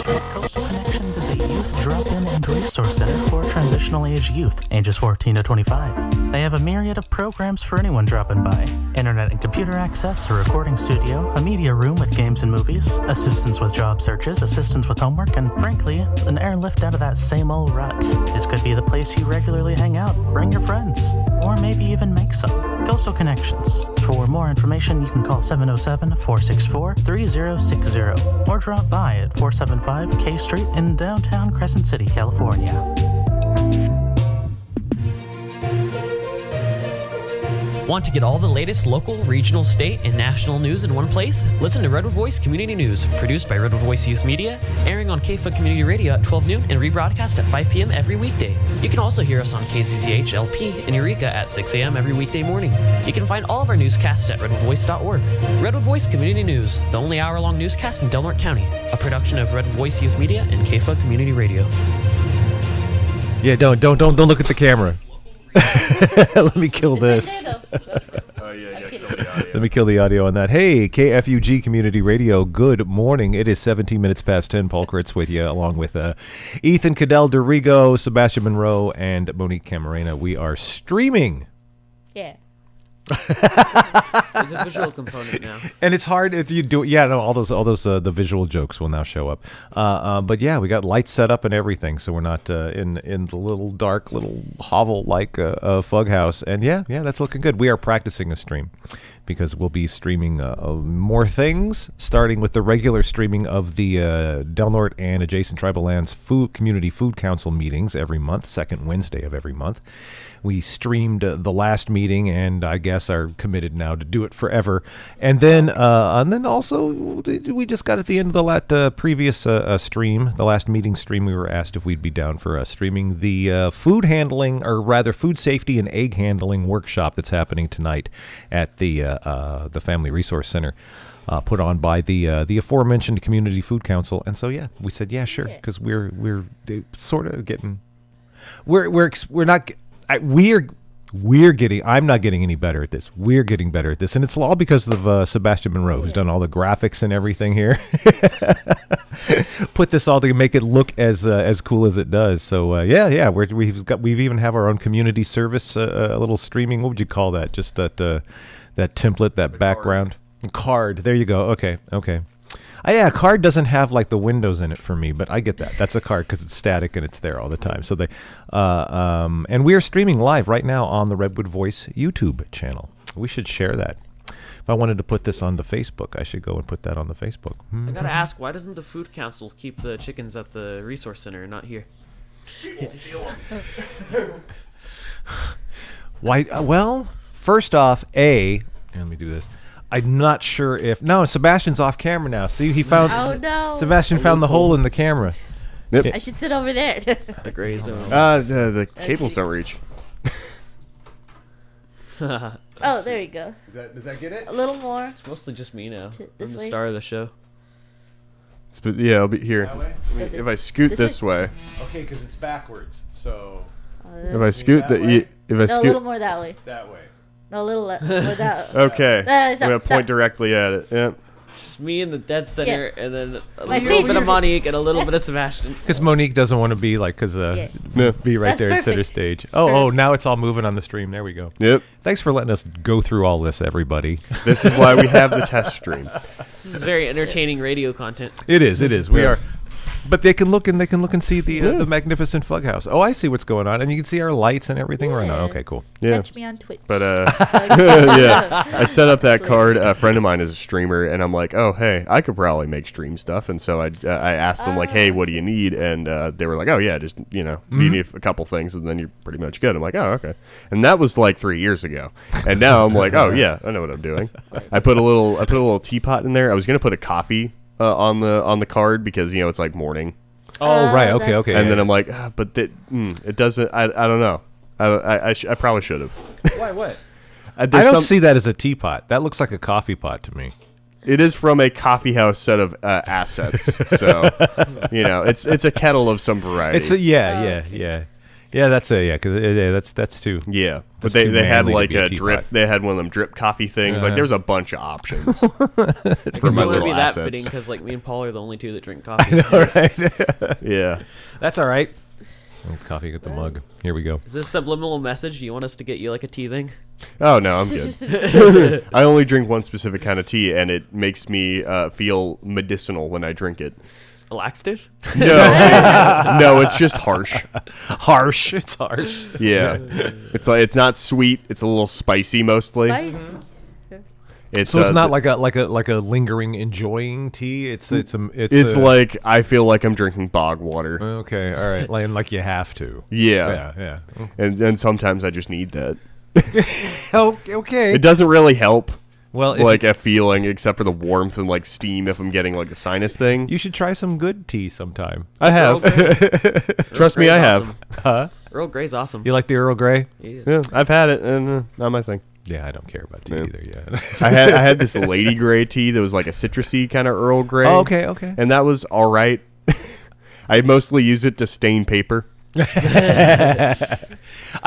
Coastal Connections is a youth drop-in and resource center for transitional age youth, ages 14 to 25. They have a myriad of programs for anyone dropping by. Internet and computer access, a recording studio, a media room with games and movies, assistance with job searches, assistance with homework, and frankly, an airlift out of that same old rut. This could be the place you regularly hang out, bring your friends, or maybe even make some. Coastal Connections. For more information, you can call 707-464-3060 or drop by at 475 K Street in downtown Crescent City, California. Want to get all the latest local, regional, state, and national news in one place? Listen to Redwood Voice Community News, produced by Redwood Voice Youth Media, airing on KFUG Community Radio at 12 noon and rebroadcast at 5 p.m. every weekday. You can also hear us on KCCH LP in Eureka at 6 a.m. every weekday morning. You can find all of our newscasts at redwoodvoice.org. Redwood Voice Community News, the only hour-long newscast in Del Norte County, a production of Redwood Voice Youth Media and KFUG Community Radio. Yeah, don't look at the camera. Let me kill this. Let me kill the audio on that. Hey, KFUG Community Radio, good morning. It is 17 minutes past 10. Paul Kritz with you, along with Ethan Cadell Dorigo, Sebastian Monroe, and Monique Camarena. We are streaming. Yeah. There's a visual component now. And it's hard if you do it. Yeah, no, all those the visual jokes will now show up. But yeah, we got lights set up and everything, so we're not in the little dark little hovel like fug house. And yeah, that's looking good. We are practicing a stream because we'll be streaming more things, starting with the regular streaming of the Del Norte and adjacent tribal lands community food council meetings every month, second Wednesday of every month. We streamed the last meeting, and I guess are committed now to do it forever. And then also we just got at the end of the previous stream, the last meeting stream. We were asked if we'd be down for streaming the food handling, or rather food safety and egg handling workshop that's happening tonight at the Family Resource Center. Put on by the aforementioned Community Food Council. And so yeah, we said yeah, sure, because we're sort of getting we're not. We're getting. I'm not getting any better at this. We're getting better at this, and it's all because of Sebastian Monroe, who's done all the graphics and everything here. Put this all to make it look as cool as it does. So we've even have our own community service, a little streaming. What would you call that? Just that template, that background card. There you go. Okay. Yeah, a card doesn't have like the windows in it for me, but I get that. That's a card because it's static and it's there all the time. So and we are streaming live right now on the Redwood Voice YouTube channel. We should share that. If I wanted to put this on the Facebook, I should go and put that on the Facebook. I gotta ask, why doesn't the food council keep the chickens at the resource center and not here? Why? Well, first off, let me do this. I'm not sure if... No, Sebastian's off camera now. See, he found... Oh, no. Sebastian found the hole in the camera. Yep. I should sit over there. The gray zone. The cables don't reach. Oh, there you go. Does that get it? A little more. It's mostly just me now. I'm This the way? star of the show. Yeah, I'll be here. That way? I mean, if I scoot this way. Okay, because it's backwards, so... If I scoot that way? No, a little more that way. That way. No, a little more that Okay. I'm stop, going to point directly at it. Yep. Just me in the dead center, and then a My little face bit of is- Monique and a little bit of Sebastian. Because Monique doesn't want to be like... be right That's there at center perfect. stage. Oh, now it's all moving on the stream. There we go. Yep. Thanks for letting us go through all this, everybody. This is why we have the test stream. This is very entertaining radio content. It is. We Yeah. are... But they can look and see the magnificent fug house. Oh, I see what's going on, and you can see our lights and everything right now. Yeah. Okay, coa Yeah. Catch me on Twitch. But yeah, I set up that card. A friend of mine is a streamer, and I'm like, oh hey, I could probably make stream stuff. And so I asked them like, hey, what do you need? And they were like, oh yeah, just need a couple things, and then you're pretty much good. I'm like, oh okay. And that was like 3 years ago. And now I'm like, oh yeah, I know what I'm doing. I put a little teapot in there. I was gonna put a coffee on the card because it's like morning. Oh right, okay. And then I'm like, but it doesn't. I don't know. I probably should have. Why what? I I don't see that as a teapot. That looks like a coffee pot to me. It is from a coffee house set of assets, so it's a kettle of some variety. It's yeah. Yeah, that's because that's too. Yeah, but That's too they had manly to like be a a teapot. drip. They had one of them drip coffee things. Like there's a bunch of options. I for guess my it wouldn't little be that assets. fitting because like me and Paul are the only two that drink coffee. All right. Yeah. That's all right. Coffee, get the mug. Here we go. Is this a subliminal message? Do you want us to get you like a tea thing? Oh no, I'm good. I only drink one specific kind of tea, and it makes me feel medicinal when I drink it. A laxative? No, no, it's just harsh. Harsh. It's harsh. Yeah, it's not sweet. It's a little spicy mostly. Spicy. So it's not like a lingering enjoying tea. It's like I feel like I'm drinking bog water. Okay, all right, like you have to. Yeah, and sometimes I just need that. Okay. It doesn't really help. Well, like a feeling, except for the warmth and like steam, if I'm getting like a sinus thing. you should try some good tea sometime. I have. Trust me, I have. Awesome. Huh? Earl Grey's awesome. You like the Earl Grey? Yeah, I've had it, and not my thing. Yeah, I don't care about tea either. Yeah. I had this Lady Grey tea that was like a citrusy kind of Earl Grey. Oh, okay. And that was all right. I mostly use it to stain paper. I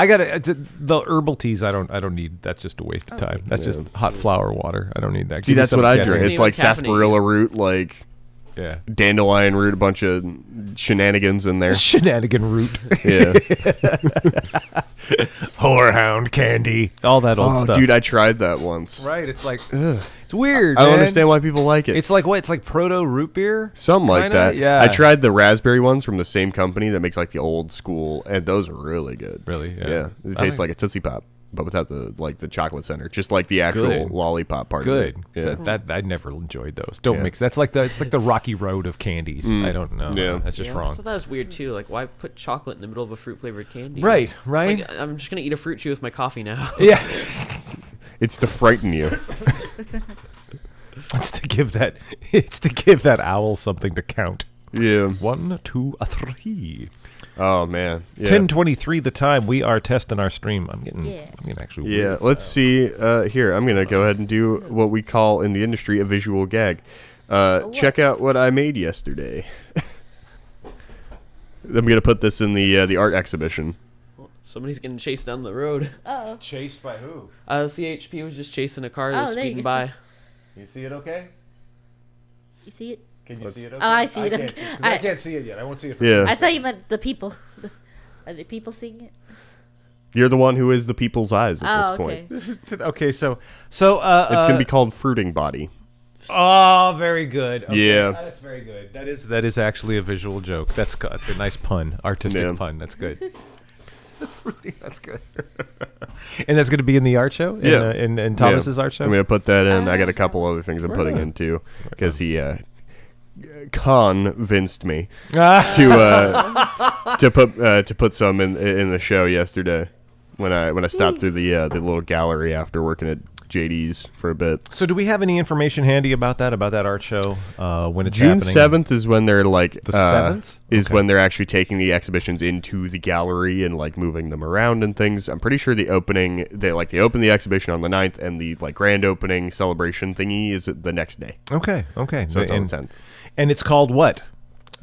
got the herbal teas. I don't need. That's just a waste of time. That's just hot flower water. I don't need that. See, that's what I drink. Doesn't It's like even caffeinate. sarsaparilla root, like Yeah. dandelion root, a bunch of shenanigans in there. Shenanigan root. Yeah. Whorehound candy. All that old Oh, stuff. dude, I tried that once. Right. It's like it's weird. I don't man. understand why people like it. It's like what? It's like proto root beer. Something like Kinda? that. Yeah. I tried the raspberry ones from the same company that makes like the old school, and those are really good. Really? Yeah. Yeah. It tastes like a Tootsie Pop, but without the chocolate center, just like the actual Good. lollipop part. Good. Of it. Yeah. That I never enjoyed those. Don't Yeah. mix. That's like it's like the Rocky Road of candies. I don't know. Yeah. That's just Yeah, wrong. So that was weird too. Like, why put chocolate in the middle of a fruit flavored candy? Right. It's Right. like, I'm just gonna eat a fruit chew with my coffee now. Yeah. It's to frighten you. It's to give that owl something to count. Yeah. 1, 2, 3. Oh man. Yeah. 10:23 the time. We are testing our stream. I'm getting actually. Yeah. weird. Let's see. Here, I'm gonna go ahead and do what we call in the industry a visual gag. Check out what I made yesterday. I'm gonna put this in the art exhibition. Somebody's getting chased down the road. Uh-oh. Chased by who? CHP was just chasing a car that was Oh, there you speeding go. by. You see it? Okay. You see it? Can you see it? Oh, I see it. Can't see it, 'cause I- I can't see it yet. I won't see it. For Yeah. I thought you meant the people. Are the people seeing it? You're the one who is the people's eyes at Oh, this okay. point. Okay, so It's gonna be called fruiting body. Oh, very good. Okay, Yeah. that's very good. That is actually a visual joke. That's a nice pun, artistic Yeah. pun. That's good. That's good. And that's going to be in the art show. Yeah. In Thomas's art show. I'm gonna put that in. I got a couple other things I'm putting in too, because he convinced me to put some in the show yesterday when I stopped through the little gallery after working at JD's for a bit. So, do we have any information handy about that art show when it's June happening? 7th is when they're like The 7th? is Okay. when they're actually taking the exhibitions into the gallery and like moving them around and things. I'm pretty sure they open the exhibition on the 9th, and the like grand opening celebration thingy is the next day. Okay. So it's on the 10th. And it's called what?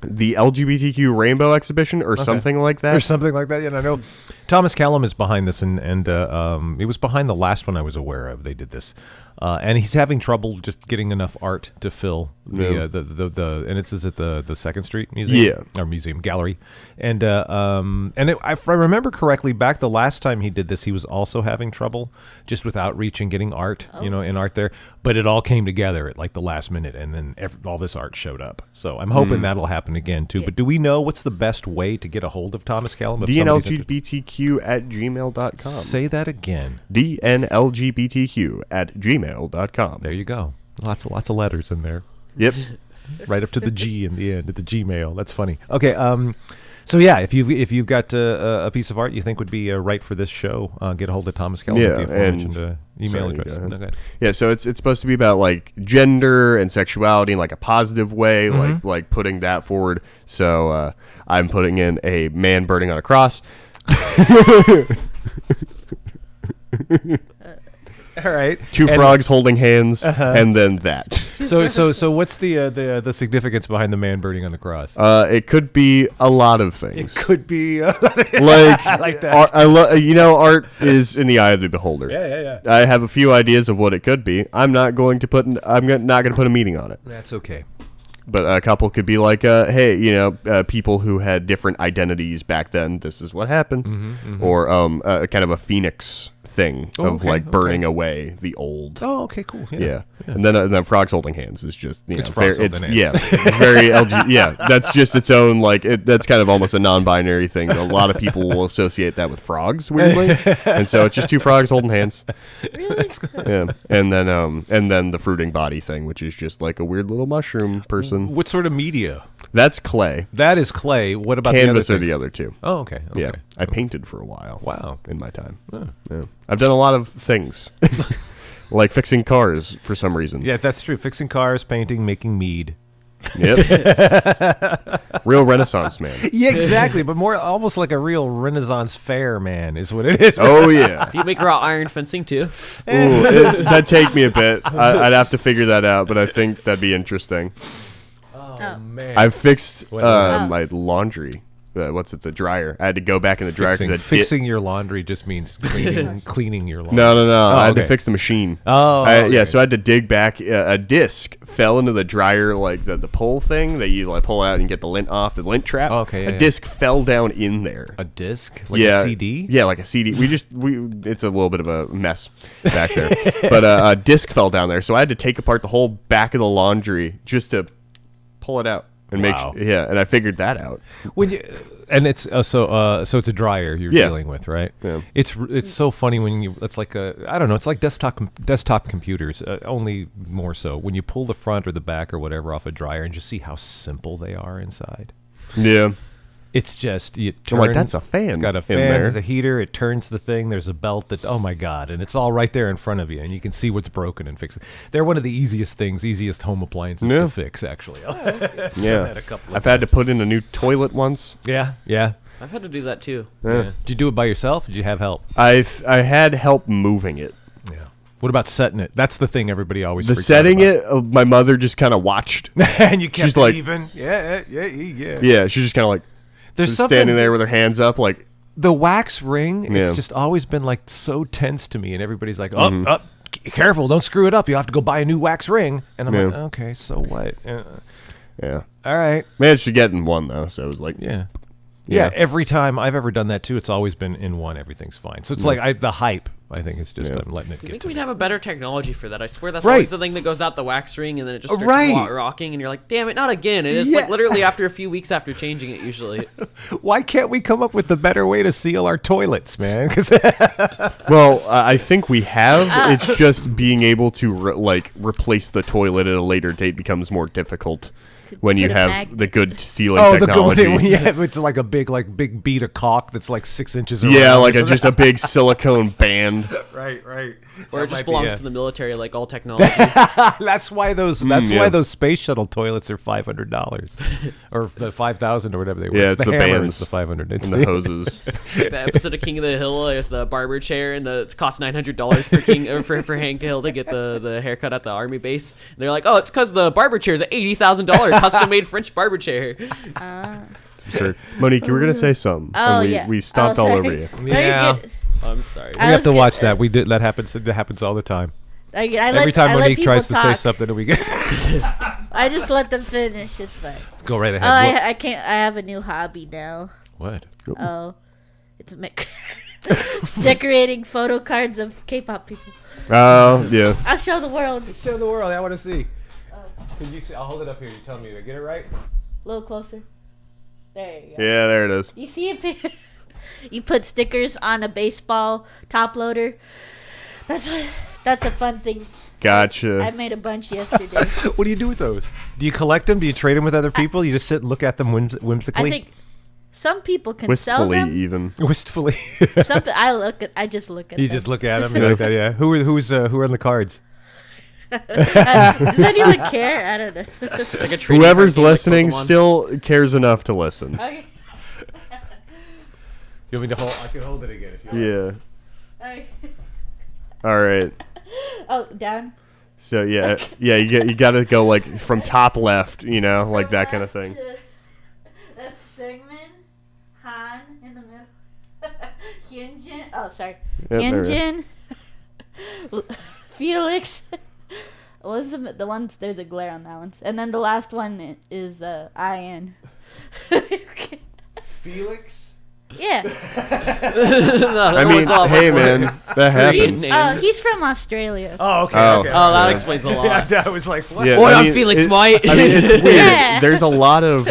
The LGBTQ Rainbow Exhibition or something like that. Or something like that. Yeah, I know. Thomas Callum is behind this, and he was behind the last one I was aware of. They did this, and he's having trouble just getting enough art to fill Yeah. and it's at the 2nd Street Museum, or museum gallery, and if I remember correctly, back the last time he did this, he was also having trouble just with outreach and getting art, in art there. But it all came together at like the last minute, and then all this art showed up. So I'm hoping that'll happen again too. But do we know what's the best way to get a hold of Thomas Callum? if somebody's interested? DNLGBTQ@gmail.com. Say that again. DNLGBTQ@gmail.com. There you go. Lots of letters in there. Yep. Right up to the G in the end at the Gmail. That's funny. Okay. So yeah, if you've got a piece of art you think would be right for this show, get a hold of Thomas Callum with the aforementioned email sorry, address. go ahead. No, go ahead. Yeah, so it's supposed to be about like gender and sexuality in like a positive way, like putting that forward. So I'm putting in a man burning on a cross. All right. Two frogs holding hands, and then that. So what's the significance behind the man burning on the cross? It could be a lot of things. It could be like I like that. Art is in the eye of the beholder. Yeah. I have a few ideas of what it could be. I'm not going to put a meaning on it. That's okay. But a couple could be like, hey, people who had different identities back then. This is what happened, or kind of a phoenix thing of like burning away the old. Oh, okay, cool. Yeah. And then frogs holding hands is just It's frogs holding hands. Yeah, it's very yeah. That's just its own that's kind of almost a non-binary thing. A lot of people will associate that with frogs weirdly, and so it's just two frogs holding hands. Really? Yeah, and then the fruiting body thing, which is just like a weird little mushroom person. What sort of media? That's clay. That is clay. What about Canvas the are other the things? other two. Oh, okay. Yeah, I painted for a while. Wow. In my time. Oh. Yeah. I've done a lot of things, like fixing cars for some reason. Yeah, that's true. Fixing cars, painting, making mead. Yep. Real Renaissance man. Yeah, exactly. But more almost like a real Renaissance fair man is what it is. Oh yeah. Do you make raw iron fencing too? Ooh, that'd take me a bit. I'd have to figure that out, but I think that'd be interesting. Oh, man. I've fixed What? my laundry. The dryer. I had to go back in the dryer because fixing your laundry just means cleaning your laundry. No. Oh, I had to okay. fix the machine. Oh, Yeah. okay. So I had to dig back. A disc fell into the dryer, like the pull thing that you like pull out and get the lint off, the lint trap. Oh, okay, yeah, a disc fell down in there. A disc? Like a CD? Yeah, like a CD. It's a little bit of a mess back there. But a disc fell down there, so I had to take apart the whole back of the laundry just to pull it out and Wow. and I figured that out. And it's so it's a dryer you're Yeah. dealing with, right? Yeah. It's so funny when it's like I don't know, it's like desktop computers, only more so when you pull the front or the back or whatever off a dryer and just see how simple they are inside. Yeah. It's just you I'm like, turn- that's a fan It's got a in fan. there. There's a heater. It turns the thing. There's a belt that. Oh my god! And it's all right there in front of you, and you can see what's broken and fix it. They're one of the easiest home appliances Yeah. to fix. Actually, Yeah. a couple of I've had to put in a new toilet once. yeah. I've had to do that too. Yeah. Did you do it by yourself? Or did you have help? I had help moving it. Yeah. What about setting it? That's the thing everybody always. The freaks out setting about. it, my mother just kind of watched. and you kept She's it like- even. Yeah. Yeah, she's just kind of like There's just something standing there with her hands up, like the wax ring. Yeah. It's just always been like so tense to me, and everybody's like, "Oh, careful! Don't screw it up. You'll have to go buy a new wax ring." And I'm like, Yeah. "Okay, so what? yeah. All right, Managed to get in one though, so it was like yeah." Yeah. Yeah, every time I've ever done that too, it's always been in one. Everything's fine. So it's like the hype. I think it's just I'm letting it I get think to we'd me. have a better technology for that. I swear that's Right. always the thing that goes out the wax ring and then it just starts Right. rocking and you're like, damn it, not again. And it's Yeah. like literally after a few weeks after changing it usually. Why can't we come up with a better way to seal our toilets, man? Because Well, I think we have. It's just being able to replace the toilet at a later date becomes more difficult when you put a have magnet. the good sealing the good technology. when you have it's like a big beat of caulk that's like 6 inches. Yeah, around like or just a big silicone band. right. Or it just belongs to the military like all technology. That's why those. yeah. why those space shuttle toilets are $500 or the 5,000 or whatever they were. Yeah, it's the hammer bands is the 500. It's And the hoses. Like the episode of King of the Hill with the barber chair and it costs $900 for King or for Hank Hill to get the haircut at the army base. And they're like, oh, it's because the barber chair is at $80,000, custom made French barber chair. Sure. Monique, you were gonna say something. Oh, and yeah. we stomped Oh, all sorry. over you. No, you're Yeah. good. I'm sorry. We have to was watch good. that. We did that happens. That happens all the time. I Every time I let Monique tries to people say talk. something, we get I just let them finish. It's fine. go right Oh, ahead. I can't. I have a new hobby now. What? Oh, it's decorating photo cards of K-pop people. Oh, yeah. I'll show the world. Show the world. I want to see. Can you see? I'll hold it up here. You tell me to get it right. A little closer. There you go. Yeah, there it is. You see it? You put stickers on a baseball top loader. That's a fun thing. I Gotcha. made a bunch yesterday. What do you do with those? Do you collect them? Do you trade them with other people? You just sit and look at them whimsically? I think some people can sell Wistfully, them. even. Wistfully. I just look at You them. just look at them. You like that, yeah. Who are on the cards? Does anyone care? I don't know. It's like a trading Whoever's card game like listening Pokemon. still cares enough to listen. Okay. You want me to hold? I can hold it again if you want. Yeah. Okay. All right. Oh, down. So yeah, you got to go like from top left, like that kind of thing. That's Sigmund, Han in the middle, Hyunjin. Oh, sorry, Yep, Hyunjin, Felix. What was the one? There's a glare on that one. And then the last one is Ian. Felix. Yeah. I mean, hey man, that happens. He's from Australia. Oh, okay. Oh. okay. That explains a lot. I was like, what? Yeah, Boy, I I'm mean, Felix White. I mean, it's weird. Yeah. There's a lot of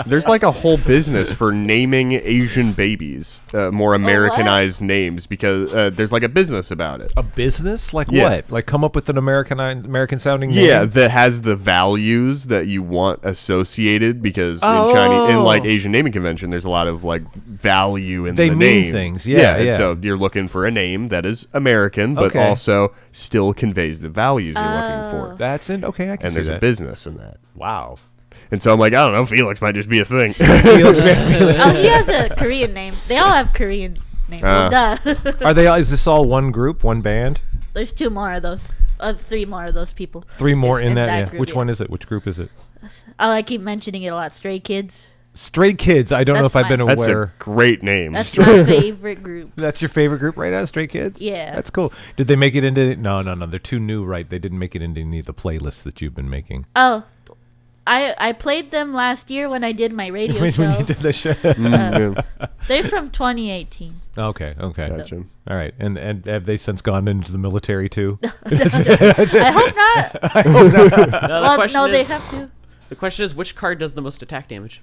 there's like a whole business for naming Asian babies more Americanized names because there's like a business about it. A business? Like Yeah. what? Like come up with an American sounding name? Yeah, that has the values that you want associated because Oh. in Chinese, in like Asian naming convention, there's a lot of like value in They the mean name. things, yeah, and yeah. so you're looking for a name that is American, but Okay. also still conveys the values you're looking for. That's it. Okay, I can And see there's that. a business in that. Wow. And so I'm like, I don't know, Felix might just be a thing. Felix Man. Oh, he has a Korean name. They all have Korean names. Duh. Are they? Is this all one group, one band? There's 2 more of those. 3 more of those people. 3 more in that. Yeah. group, Which yeah. one is it? Which group is it? Oh, I keep mentioning it a lot. Stray Kids. Stray Kids. I don't know That's if I've been mine. That's aware. a great name. That's my favorite group. That's your favorite group right now, Stray Kids? Yeah. That's cool. Did they make it into? No. They're too new, right? They didn't make it into any of the playlists that you've been making. Oh, I played them last year when I did my radio when show. you did the show. Yeah, They're from 2018. Okay. gotcha. All right. And have they since gone into the military too? I hope not. The Well, question no, they is, have to. the question is, which card does the most attack damage?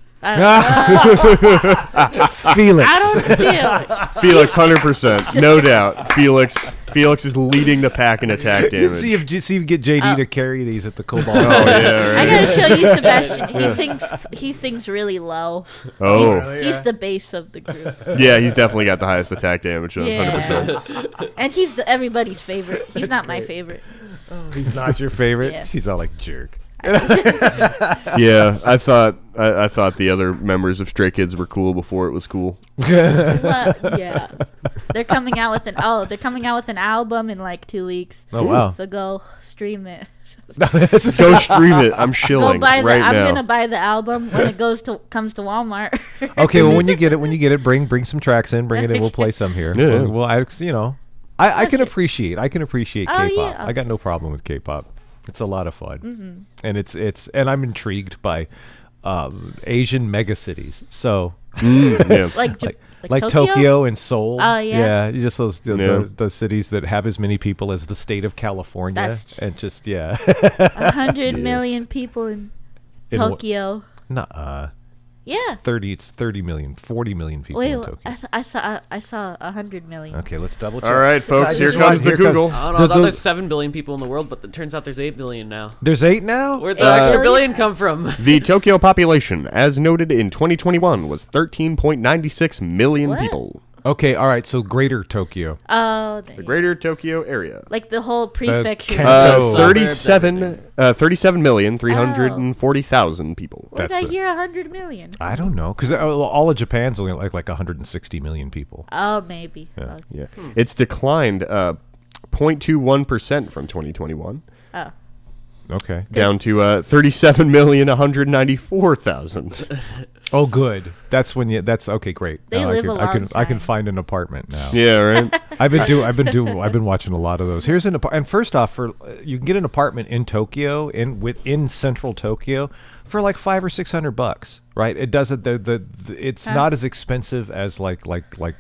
Felix. I don't feel it. Felix, 100%, no doubt. Felix is leading the pack in attack damage. See if you get JD to carry these at the Cobalt. Oh yeah, I right. gotta show you Sebastian. He sings really low. Oh, He's the base of the group, yeah, he's definitely got the highest attack damage. 100%. Yeah. And he's everybody's favorite. He's not my favorite. He's not your favorite. Yeah. She's all like jerk. Yeah, I thought the other members of Stray Kids were cool before it was cool. Well, yeah, they're coming out with an album in like 2 weeks. Oh wow. So go stream it. Go stream it. I'm shilling Go buy right I'm now. gonna buy the album when it comes to Walmart. Okay, well when you get it, bring some tracks in, bring it in. We'll play some here. Yeah. I can appreciate K-pop. yeah. I got no problem with K-pop. It's a lot of fun, and and I'm intrigued by Asian megacities. So Yeah. like Tokyo and Seoul. Oh, yeah. just those Yeah. the cities that have as many people as the state of California, That's and just yeah. 100 million people in In wha- Tokyo. Nuh-uh. Yeah. 30 million, 40 million people Wait, in Tokyo. I saw 100 million. Okay, let's double check. All right, folks, here Just comes the here comes- Google. I don't know. The- I thought the- there's 7 billion people in the world, but it turns out there's 8 billion now. There's 8 now? Where'd the Uh, extra billion come from? The Tokyo population, as noted in 2021, was 13.96 million What? people. Okay, all right. So Greater Tokyo. Oh, The greater Tokyo area. like the whole prefecture. Kanto. 37,340,000 people. Where did that's I it. hear 100 million? I don't know, because all of Japan's only like 160 million people. Oh, maybe. Yeah. Oh. Yeah. It's declined 0.21% from 2021. Oh. Okay. Down to 37,194,000. Oh, good. That's when you. That's okay. Great. They Now live I a can long I can time. find an apartment now. Yeah, right. I've been watching a lot of those. Here's an apartment. And first off, you can get an apartment in Tokyo within central Tokyo for like $500 or $600, right? It doesn't. It's not as expensive as like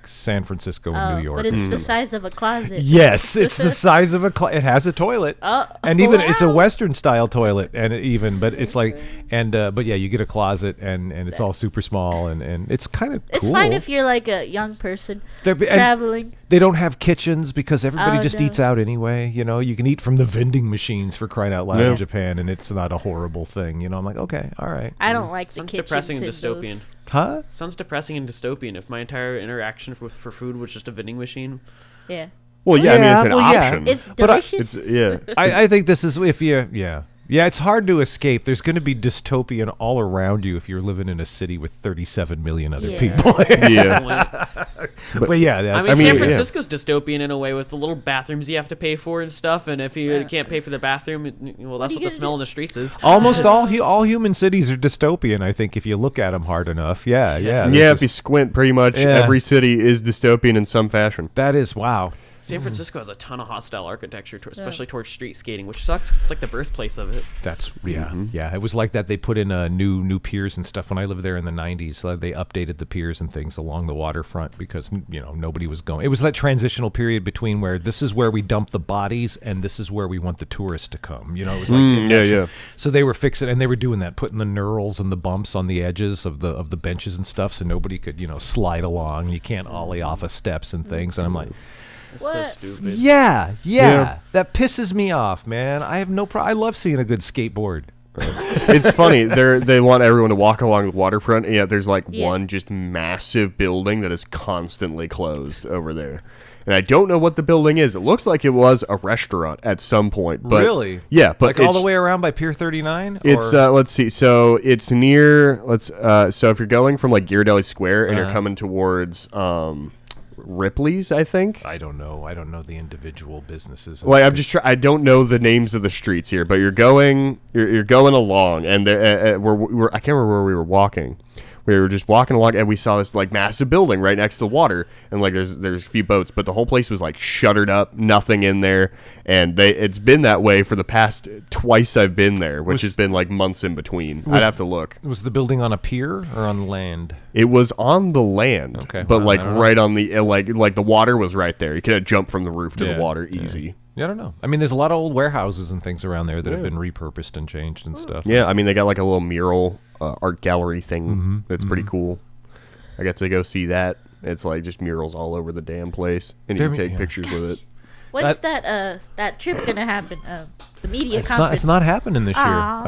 San Francisco and Oh, New York. but it's the size of a closet. Yes, it's the size of it has a toilet, Oh, and even it's a wow. Western style toilet, but it's like, but yeah, you get a closet, and it's all super small, and it's kind of It's cool. fine if you're like a young person And traveling. they don't have kitchens because everybody Oh, just no. eats out anyway. You know, you can eat from the vending machines for crying out loud Yeah. in Japan, and it's not a horrible thing. You know, I'm like, okay, all right, I don't like the Sounds kitchens depressing and in dystopian. those. huh? Sounds depressing and dystopian if my entire interaction for food was just a vending machine. Yeah. Well, yeah, I mean, it's an well, yeah. option. It's But delicious. It's yeah. I think this is if you Yeah, it's hard to escape. There's going to be dystopian all around you if you're living in a city with 37 million other Yeah. people. Yeah. But yeah, I that's, mean, mean, San yeah. Francisco's dystopian in a way with the little bathrooms you have to pay for and stuff. And if you can't pay for the bathroom, well, that's are you what the gonna smell do? in the streets is. almost all human cities are dystopian, I think, if you look at them hard enough. Yeah. Yeah, they're if you just- squint, pretty much Yeah. every city is dystopian in some fashion. that is, wow. San Francisco has a ton of hostile architecture, especially towards street skating, which sucks. 'Cause it's like the birthplace of it. That's yeah. It was like that. They put in new piers and stuff when I lived there in the '90s. They updated the piers and things along the waterfront because nobody was going. It was that transitional period between where this is where we dump the bodies and this is where we want the tourists to come. It was like yeah. So they were fixing and they were doing that, putting the knurls and the bumps on the edges of the benches and stuff, so nobody could slide along. You can't ollie off of steps and things. And I'm like. It's so What? stupid. Yeah. That pisses me off, man. I have no problem. I love seeing a good skateboard. It's funny. They want everyone to walk along the waterfront, and yet there's like Yeah. one just massive building that is constantly closed over there. And I don't know what the building is. It looks like it was a restaurant at some point. But Really? Yeah, but Like all the it's- way around by Pier 39? It's let's see. So it's near. So if you're going from like Ghirardelli Square and you're coming towards Ripley's, I think. I don't know. I don't know the individual businesses. Like I'm just I don't know the names of the streets here, but you're going along, and we're I can't remember where we were walking. We were just walking along, and we saw this like massive building right next to the water, and like there's a few boats, but the whole place was like shuttered up, nothing in there, and it's been that way for the past twice I've been there, which has been like months in between. I'd have to look. Was the building on a pier or on land? It was on the land, Okay, but well, like I don't know. right on the like the water was right there. You could have jumped from the roof to Yeah, the water easy. Yeah, I don't know. I mean, there's a lot of old warehouses and things around there that have been repurposed and changed and stuff. Yeah, I mean they got like a little mural art gallery thing that's pretty cool. I got to go see that. It's like just murals all over the damn place, and you can take pictures with it. When's that trip gonna happen? The media It's conference. not happening this year. Aw.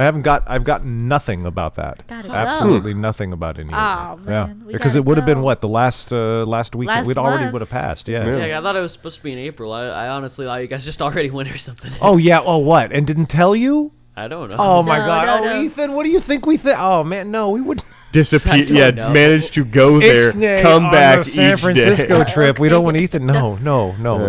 I've got nothing about that. Gotta go. Absolutely nothing about any Aw, of it. man, we Because it gotta would have been go. what, the last weekend? Last We'd already month. would have passed. Yeah. Yeah, I thought it was supposed to be in April. I honestly thought you guys just already went or something. Oh yeah. Oh what? And didn't tell you? I don't know. Oh my No, God. no, Oh no. Ethan, what do you think we think? Oh man, no, we would. Disappear. don't Yeah, know. managed to go there, Ixnay come on back the San each Francisco day. trip. We don't want Okay. Ethan. No,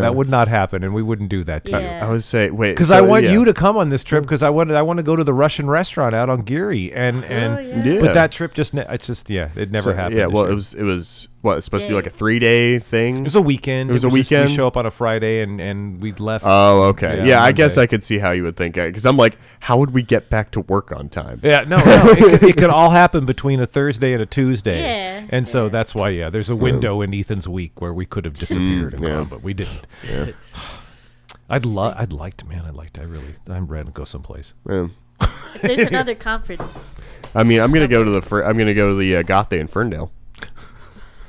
that would not happen, and we wouldn't do that to you. Yeah. I would say wait Because so, I want yeah. you to come on this trip because I want to go to the Russian restaurant out on Geary and yeah. Yeah. but that trip just it never So, happened. Yeah, this well year. it was what it's supposed to be Yeah. like a 3-day thing. It was a weekend. It was a just weekend? we show up on a Friday and we left. Oh, okay. Yeah, Yeah, I guess Monday. I could see how you would think because I'm like, how would we get back to work on time? Yeah, no, it could all happen between a Thursday and a Tuesday. Yeah, And so yeah. that's why, there's a window in Ethan's week where we could have disappeared and yeah. gone, but we didn't. Yeah. I'm ready to go someplace. Yeah. If there's another conference, I mean, I'm gonna go to the Goth Day in Ferndale.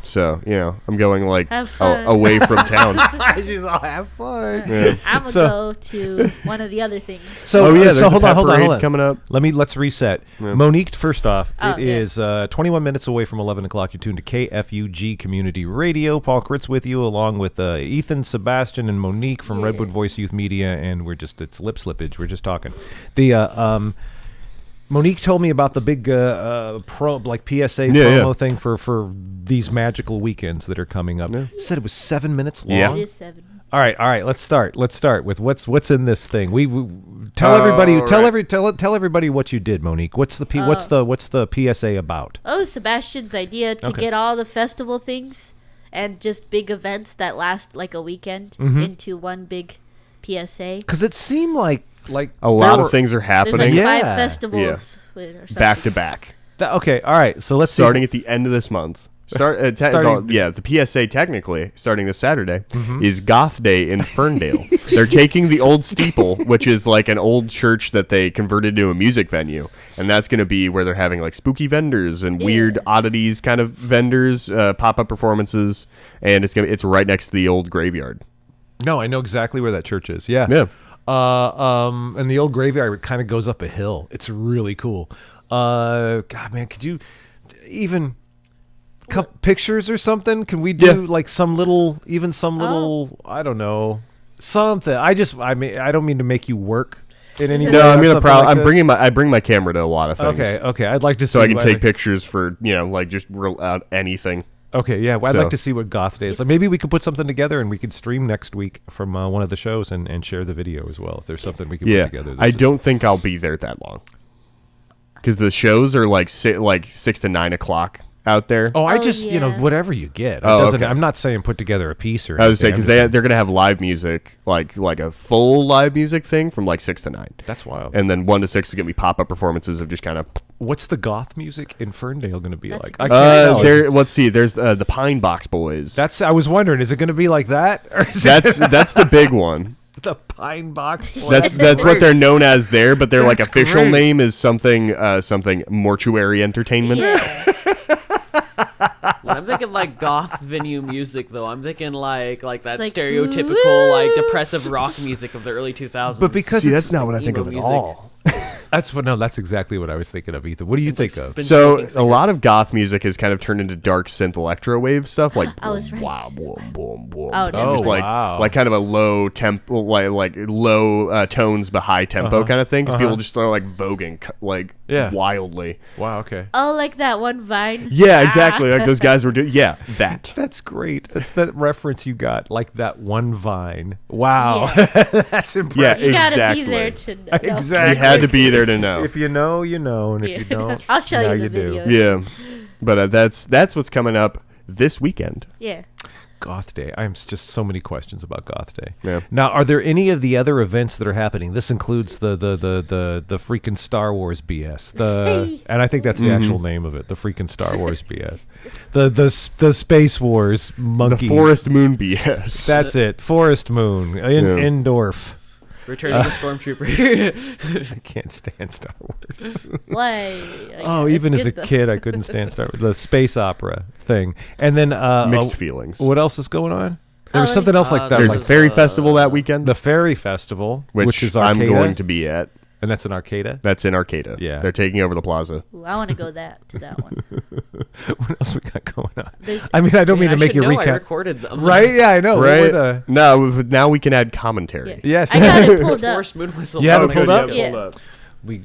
So I'm going like Have fun. away from town. She's all have fun. Yeah. I'm gonna So- go to one of the other things. So, Oh, yeah, there's so a hold pep on. parade coming up. Let's reset. Yeah. Monique, first off, Oh, it yeah. is 21 minutes away from 11 o'clock. You're tuned to KFUG Community Radio. Paul Kritz with you, along with Ethan, Sebastian, and Monique from Yeah. Redwood Voice Youth Media, and it's lip slippage. We're just talking. The Monique told me about the big PSA promo thing for these magical weekends that are coming up. Said it was 7 minutes long. Yeah. It is 7. All right. Let's start with what's in this thing. We tell everybody right. tell everybody what you did, Monique. What's the PSA about? Oh, Sebastian's idea to Okay. get all the festival things and just big events that last like a weekend Mm-hmm. into one big PSA. Because it seemed like A lot there of things are There's happening like Yeah. 5 festivals or something. back to back, okay, all right. So let's starting see. at the end of this month. Starting- The PSA technically starting this Saturday is Goth Day in Ferndale. They're taking the old steeple, which is like an old church that they converted to a music venue, and that's going to be where they're having like spooky vendors and weird oddities kind of vendors, pop-up performances, and it's right next to the old graveyard. No, I know exactly where that church is. Yeah. Yeah. And the old graveyard kind of goes up a hill. It's really cool. God, man, could you even pictures or something? Can we do like some little, I don't know, something. I don't mean to make you work. in any way? No, I'm or gonna something like I'm this? bringing I bring my camera to a lot of things. Okay. I'd like to see. So I can what- take pictures for like just real out anything. Okay, yeah. Well, I'd So- like to see what Goth Day is. Like maybe we could put something together and we could stream next week from one of the shows and share the video as well. If there's something we can Yeah, put together. I don't think I'll be there that long because the shows are like 6 to 9 o'clock out there. Oh, I Oh, just yeah. whatever you get. It Oh, doesn't- okay. I'm not saying put together a piece or. I was saying anything. because I'm just they're gonna have live music, like a full live music thing from like 6 to 9, That's wild. and then 1 to 6 is gonna be pop-up performances of just kind of. What's the goth music in Ferndale going to be That's like? good. I can't tell. Let's see. There's the Pine Box Boys. I was wondering, is it going to be like that? Or is That's the big one. it the Pine Box? That's what they're known as there, but their like That's official great. name is something mortuary entertainment. Yeah. When I'm thinking like goth venue music, though, I'm thinking like that like, stereotypical like depressive rock music of the early 2000s. But because See, it's- that's not what I think emo of at music. all. that's exactly what I was thinking of, Ethan. What do you think of? been So smoking a lot cigarettes. of goth music has kind of turned into dark synth electro wave stuff, like I was right. wow, boom, boom, boom. Oh, no. Just Oh, like wow. like kind of a low tempo, like low tones but high tempo kind of thing. Because people just start like voguing like Yeah. wildly. Wow, okay. Oh, like that one Vine. Yeah, exactly. Ah. Like those guys were doing. Yeah, that. That's great. That's that reference you got, like that one Vine. Wow. Yeah. That's Yeah, impressive. You gotta exactly. be there to know. No. Exactly. You had to be there to know. If you know, you know, and if you Yeah. don't, I'll show now you the do. video. Yeah, but that's what's coming up this weekend. Yeah. Goth Day. I am just so many questions about Goth Day. Yeah. Now, are there any of the other events that are happening? This includes the freaking Star Wars BS. And I think that's the actual name of it. The freaking Star Wars BS. The Space Wars monkey. The Forest Moon BS. That's it. Forest Moon. Yeah. Indorf. Returning the Stormtrooper. I can't stand Star Wars. Why? Oh, even as a kid, I couldn't stand Star Wars. The space opera thing. And then Mixed feelings. what else is going on? There was Oh, something else like that. There's like a fairy festival that weekend, the Fairy Festival, which is I'm Arcata, going to be at. and that's an Arcata. That's in Arcata. Yeah. They're taking over the plaza. Ooh, I want to go to that one. What else we got going on? There's- I mean, I don't mean to make you I recap. recorded them. Right? Yeah, I know. What were Right? the- No, now we can add commentary. Yeah. Yes. I got it The pulled up. Forest Moon was You have it a pulled lot. up? Yeah.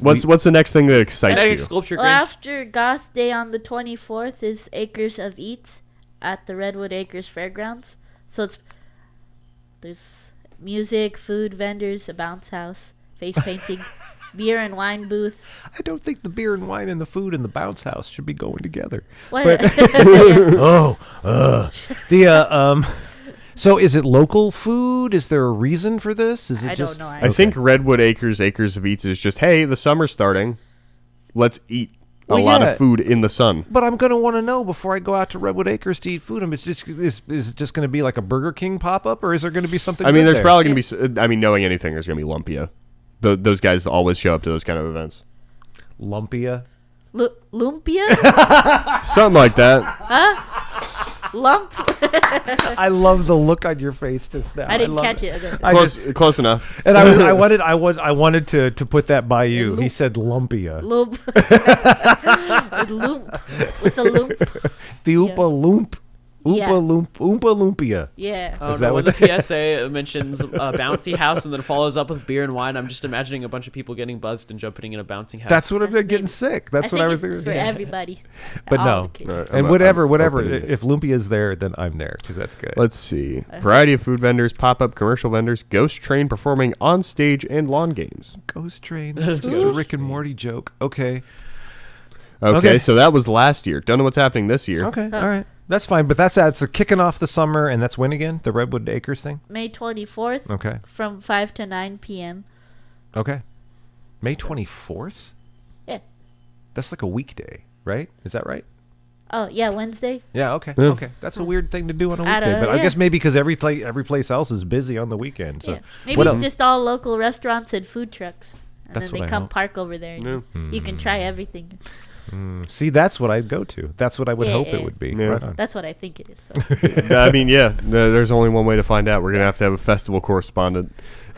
What's the next thing that excites Kinetic you? sculpture. Well, Green. after Goth Day on the 24th is Acres of Eats at the Redwood Acres Fairgrounds. So there's music, food, vendors, a bounce house, face painting, beer and wine booth. I don't think the beer and wine and the food and the bounce house should be going together. What? So is it local food? Is there a reason for this? Is it I just don't know. I think Redwood Acres of Eats is just, hey, the summer's starting. Let's eat a Well, lot yeah. of food in the sun. But I'm gonna want to know before I go out to Redwood Acres to eat food. I mean, is it just gonna be like a Burger King pop up, or is there gonna be something? I mean, good there's there? probably going to be, knowing anything, there's going to be Lumpia. Those guys always show up to those kind of events. lumpia. Lumpia? Something like that. Lump? I love the look on your face just now. I didn't love catch it. Okay. I Close enough. And I wanted to put that by you. He said lumpia. Lump. Lump. With a lump. The Oompa Loomp. Yeah. Oompa Lumpia. Yeah. Oh, Is no, that when what the PSA mentions a bouncy house and then follows up with beer and wine, I'm just imagining a bunch of people getting buzzed and jumping in a bouncing house. That's what I'm getting sick. That's what I was think thinking. it's for everybody. But All no. the kids. Right. And I'm whatever. opening it. If Lumpia's there, then I'm there because that's good. Let's see. Variety of food vendors, pop-up commercial vendors, Ghost Train performing on stage and lawn games. Ghost Train. That's just a Rick and Morty joke. Okay. Okay, so that was last year. Don't know what's happening this year. Okay. All right. That's fine. But that's kicking off the summer, and that's when again? The Redwood Acres thing. May 24th Okay. from 5 to 9 p.m. Okay. May 24th. Yeah. That's like a weekday, right? Is that right? Oh, yeah, Wednesday. Yeah. Okay. Yeah. Okay. That's a weird thing to do on a I weekday, don't but know, I yeah. guess maybe because every place else is busy on the weekend. So Yeah. Maybe what it's else? just all local restaurants and food trucks. And That's then what they I come hope. park over there. And Yeah. you can try everything. See, that's what I'd go to. That's what I would Yeah, hope yeah. it would be. Yeah. Right on. That's what I think it is. So. I mean, yeah, there's only one way to find out. We're going to have a festival correspondent.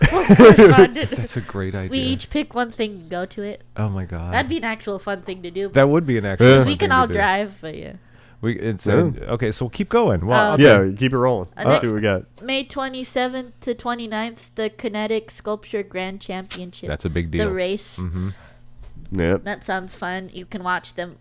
Correspondent. That's a great idea. We each pick one thing and go to it. Oh my god. That'd be an actual fun thing to do. That would be an actual. Yeah. fun we can thing to all do. drive, but yeah. Okay, so we'll keep going. Well, Okay. Yeah, keep it rolling. Uh, Let's see what we got. May 27th to 29th, the Kinetic Sculpture Grand Championship. that's a big deal. The race. Mm-hmm. Yep. That sounds fun. You can watch them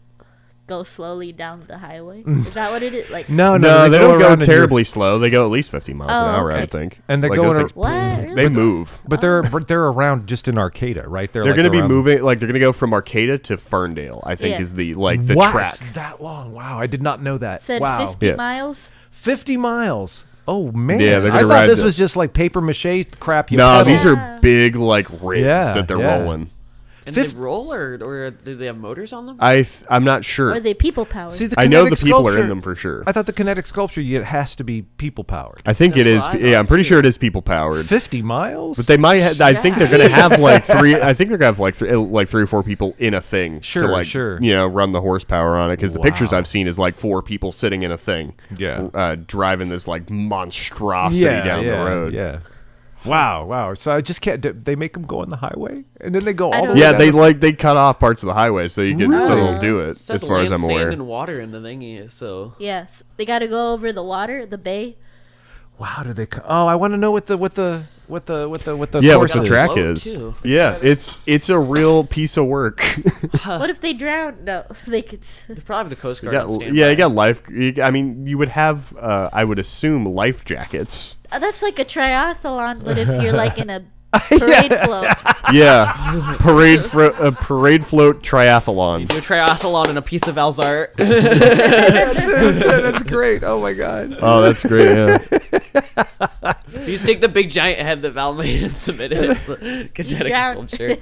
go slowly down the highway. Is that what it is? Like No, No, they don't go around in terribly slow. They go at least 50 miles an Oh, hour, I okay. would think. And they're Like, going those things- what? Really? They move. But they're around just in Arcata, right? They're like going to be around- moving. Like they're going to go from Arcata to Ferndale. I think Yeah. is the Wow, track. it's that long. Wow, I did not know that. Said wow. 50 Yeah. miles. 50 miles. Oh man. Yeah, they're I gonna thought ride this the- was just like paper mache crap you No, pedal. these Yeah. are big like rigs Yeah, that they're yeah. rolling. And Fif- they roll, or do they have motors on them? I'm not Or sure. are they people powered? See, the I know the kinetic people are sculpture- in them for sure. I thought the kinetic sculpture it has to be people powered. I think it That's is. what I Yeah, thought, I'm pretty too. sure it is people powered. 50 miles? But they might. I think they're gonna have like three. I think they're gonna have like 3 or 4 people in a thing Sure, to like sure. run the horsepower on it. Because the pictures Wow. I've seen is like 4 people sitting in a thing. Yeah. Driving this like monstrosity down the road. Yeah. Wow. So I just can't. They make them go on the highway, and then they go I all the don't way. Yeah, down they cut off parts of the highway so you can so they'll do it. Said As far as land, I'm aware. sand and water in the thingy. So Yes. They got to go over the water, the bay. Wow, do they? I want to know what the Yeah, what course the is. track Float, is. too. Yeah, it's a real piece of work. What if they drown? No, they could. they probably have the Coast You Guard on got, standby. yeah, you got life. I mean, you would have. I would assume life jackets. That's like a triathlon, but if you're like in a parade float. Yeah, parade float triathlon. Do a triathlon and a piece of Val's art. That's great. Oh my god. Oh, that's great. Yeah. You just take the big giant head that Val made and submit it as a kinetic Drown. sculpture.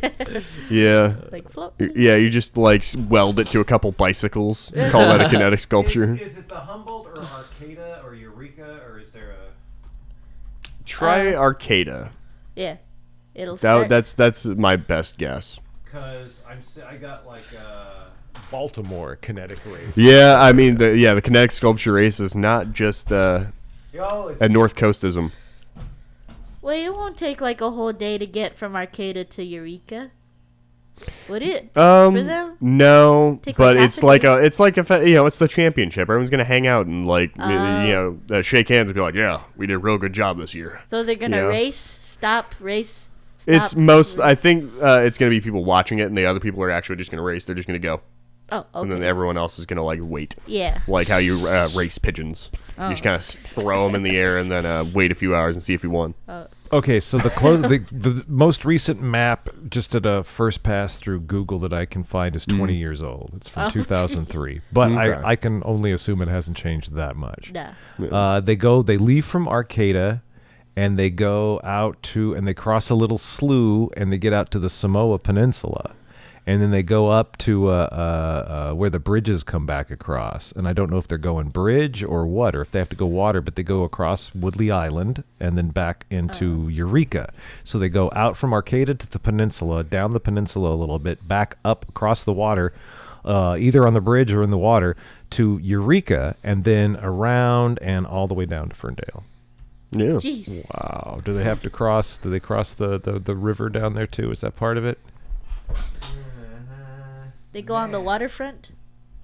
Yeah. Like float. Yeah, you just like weld it to a couple bicycles. Call that a kinetic sculpture. Is it the Humboldt or Arcata or Eureka or is there a? Try Arcata. Yeah. It'll start. That's my best guess. Because I got like Baltimore kinetic race. Yeah, I mean the kinetic sculpture race is not just a North Coastism. Well, it won't take like a whole day to get from Arcata to Eureka. Would it? For them? No, Take, but like, it's half a like day? it's the championship. Everyone's gonna hang out and like shake hands and be like, yeah, we did a real good job this year. So they're gonna Yeah. race, stop, race. Stop, It's most. race. I think it's gonna be people watching it, and the other people are actually just gonna race. They're just gonna go, Oh, and then okay. everyone else is gonna like wait, Yeah. like how you race pigeons. You just kind of throw them in the air and then wait a few hours and see if you won. Okay, so the most recent map, just at a first pass through Google that I can find, is 20 years old. It's from 2003, but Okay. I can only assume it hasn't changed that much. Nah. They leave from Arcata, and they go out to, and they cross a little slough, and they get out to the Samoa Peninsula, and then they go up to where the bridges come back across. And I don't know if they're going bridge or what, or if they have to go water, but they go across Woodley Island and then back into Eureka. So they go out from Arcata to the peninsula, down the peninsula a little bit, back up across the water, either on the bridge or in the water, to Eureka, and then around and all the way down to Ferndale. Yeah. Jeez. Wow. Do they have to cross? Do they cross the river down there too? Is that part of it? They go on the waterfront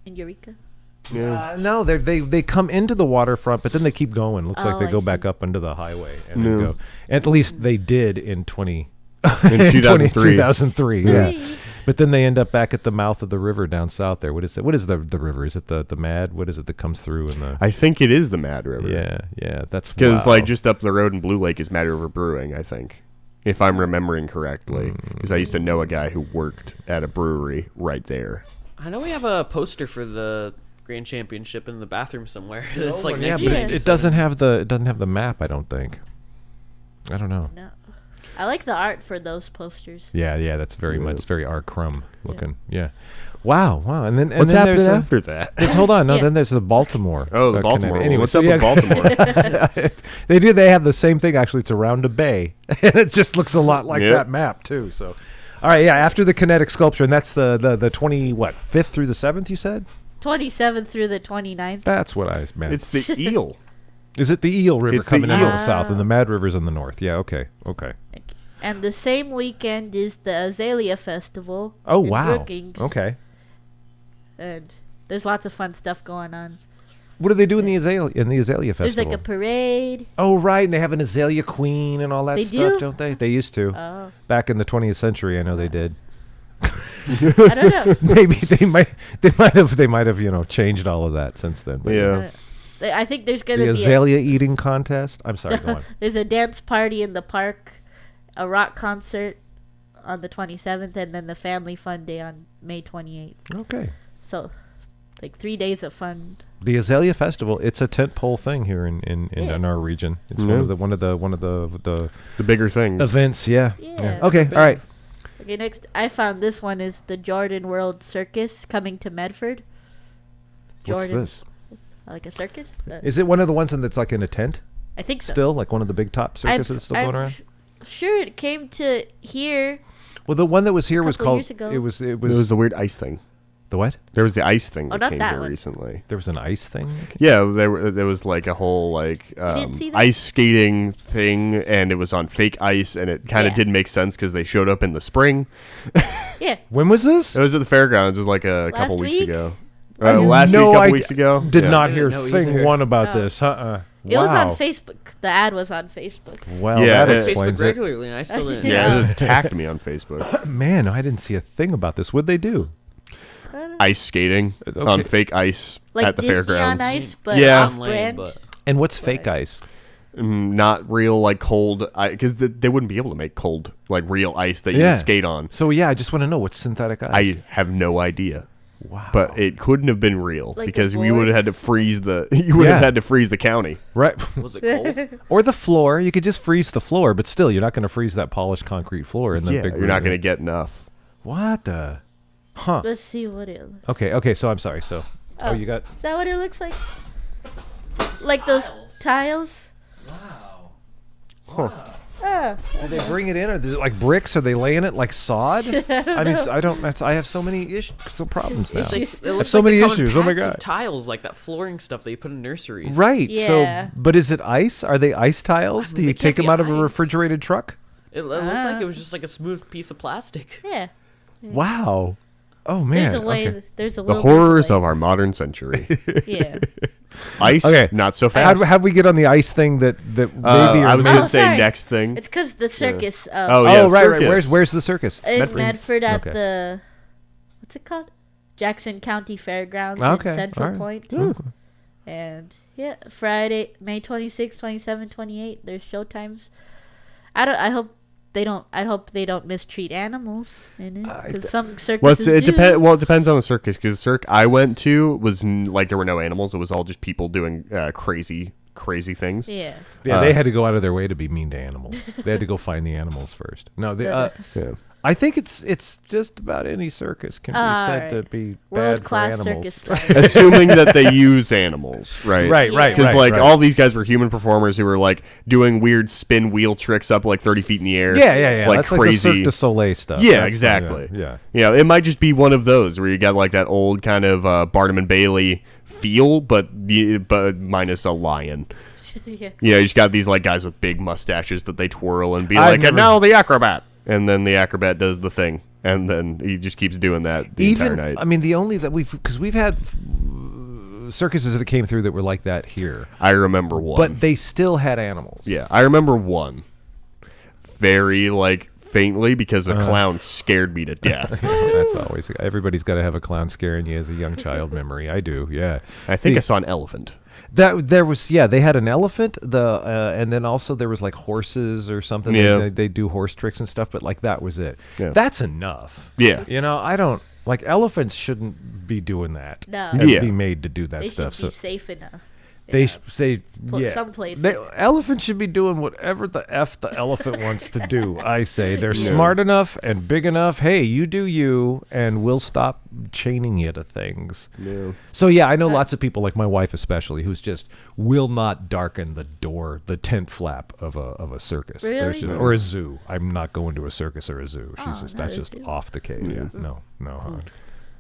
in Eureka. Yeah. No, they come into the waterfront, but then they keep going. Looks like Oh, they I go back see. up into the highway and No. then go. At least they did in 2003. 2003, yeah. Three. But then they end up back at the mouth of the river down south there. What is it? What is the river? Is it the Mad? What is it that comes through in the? I think it is the Mad River. Yeah. That's Because wow. like just up the road in Blue Lake is Mad River Brewing, I think, if I'm remembering correctly. Because I used to know a guy who worked at a brewery right there. I know we have a poster for the Grand Championship in the bathroom somewhere. It's like yeah, but 1997. it doesn't have the map. I don't think. I don't know. No. I like the art for those posters. Yeah, that's very much. It's very R. Crumb looking. Yeah. Wow. And then What's then happening there's after that? hold on. No, Yeah. then there's the Baltimore. Oh, the Kinetic. Baltimore. Anyway, What's so up yeah, with Baltimore? They have the same thing. Actually, it's around a bay, and it just looks a lot like Yep. that map too. So, all right, yeah. After the kinetic sculpture, and that's the 5th through the 7th. You said 27th through the 29th. that's what I meant. It's the eel. Is it the Eel River It's the coming in on Eel. the south and the Mad River's in the north? Yeah. Okay. And the same weekend is the Azalea Festival. Oh in wow. Brookings. Okay. And there's lots of fun stuff going on. What do they do in the Azalea Festival? There's like a parade. Oh, right, and they have an Azalea Queen and all that They stuff, do? don't they? They used to. Oh, Back in the 20th century, I know they did. I don't know. Maybe they might have changed all of that since then. But Yeah. I think there's gonna The be Azalea eating contest. I'm sorry, go on. there's a dance party in the park, a rock concert on the 27th, and then the family fun day on May 28th. Okay. So, like 3 days of fun. The Azalea Festival, it's a tentpole thing here in our region. It's Yeah. one of the The bigger things. events, yeah. Yeah. Okay, all right. Okay, next I found this one is the Jordan World Circus coming to Medford. What's Jordan, this? like a circus? Is it one of the ones that's like in a tent I think so. still? Like one of the big top circuses still going around? Sure, it came to here. Well, the one that was here was couple called. years ago. It was It was the weird ice thing. the what? There was the ice thing Oh, that not came that here one. recently. There was an ice thing. Yeah, there was like a whole didn't see that? ice skating thing, and it was on fake ice, and it kind of Yeah. didn't make sense because they showed up in the spring. Yeah. When was this? It was at the fairgrounds. It was like a couple Last weeks week? ago. I Last no week, couple idea- weeks ago. Did Yeah. not I hear didn't know thing either. one about Oh. this. It was on Wow. Facebook. The ad was on Facebook. Well, Yeah, that it- explains Facebook it. regularly, and I still didn't. Yeah, Yeah. it attacked me on Facebook. Man, I didn't see a thing about this. What'd they do? Ice skating on Okay. fake ice Like at the Disney fairgrounds. on ice, but Yeah. off-brand. But And what's fake ice? Not real, like cold, because they wouldn't be able to make cold, like real ice that you Yeah. can skate on. So yeah, I just want to know what's synthetic ice. I have no idea. Wow. But it couldn't have been real Like because the we board? would have had to freeze the county. right. was it cold? Or the floor. You could just freeze the floor, but still, you're not going to freeze that polished concrete floor in the Yeah, big. you're not room. going to get enough. What the? Huh. Let's see what it. Okay. So I'm sorry. So, Oh. you got. Is that what it looks like? Like those tiles? Huh. Oh, Do they bring it in, or is it like bricks? Are they laying it like sod? I mean, I don't. I have so many problems now. Like, it looks so like many they come in issues. Oh my packs of God. tiles like that flooring stuff that you put in nurseries. Right. Yeah. So, but is it ice? Are they ice tiles? I Do mean, you they take can't them be out of a ice. refrigerated truck? It looked like it was just like a smooth piece of plastic. yeah. Wow. Oh man. There's a way. Okay. There's a The will, horrors there's a of our modern century. way. Yeah. Ice, Okay. not so How'd, fast. how'd we get on the ice thing? That maybe I was Oh, going to say sorry. next thing. It's because the circus. Oh, Oh yeah, right. circus. Where's the circus? In Medford. Medford at Okay. the what's it called? Jackson County Fairgrounds Okay, in Central alright. Point. Ooh. And yeah, Friday, May 26, 27, 28. There's showtimes. I hope they don't mistreat animals in it because some circuses Well, it do. depends. Well, it depends on the circus because the circ I went to was like there were no animals. It was all just people doing crazy things. Yeah. Yeah, they had to go out of their way to be mean to animals. They had to go find the animals first. No, they, Yeah. I think it's just about any circus can be said to Alright. be bad World for class animals. circus stars. Assuming that they use animals, right? Right, right, Because right. like right. all these guys were human performers who were like doing weird spin wheel tricks up like 30 feet in the air. Yeah. Like That's crazy. like the Cirque du Soleil stuff. Yeah, That's exactly. Yeah. You know, it might just be one of those where you got like that old kind of Barnum and Bailey feel, but minus a lion. Yeah. You know, you just got these like guys with big mustaches that they twirl and be I've like, never- and now the acrobat, and then the acrobat does the thing, and then he just keeps doing that the entire night. I mean, the only that because we've had circuses that came through that were like that here, I remember one, but they still had animals. yeah, I remember one, very like faintly because a clown scared me to death. That's always everybody's got to have a clown scaring you as a young child memory. I do, yeah. I think I saw an elephant. That there was they had an elephant and then also there was like horses or something. Yeah. They do horse tricks and stuff, but like that was it. Yeah. That's enough. Yeah. You know, I don't like elephants shouldn't be doing that. No. And Yeah. be made to do that They stuff. should be So safe enough. they Yeah. say Some place. elephants should be doing whatever the elephant wants to do. I say they're smart enough and big enough. Hey, you do you, and we'll stop chaining you to things. Yeah. So yeah, I know lots of people, like my wife especially, who's just will not darken the door, the tent flap of a circus. There's Really? or a zoo. I'm not going to a circus or a zoo. She's Oh, just not that's a just zoo. off the case. Yeah, no. Huh?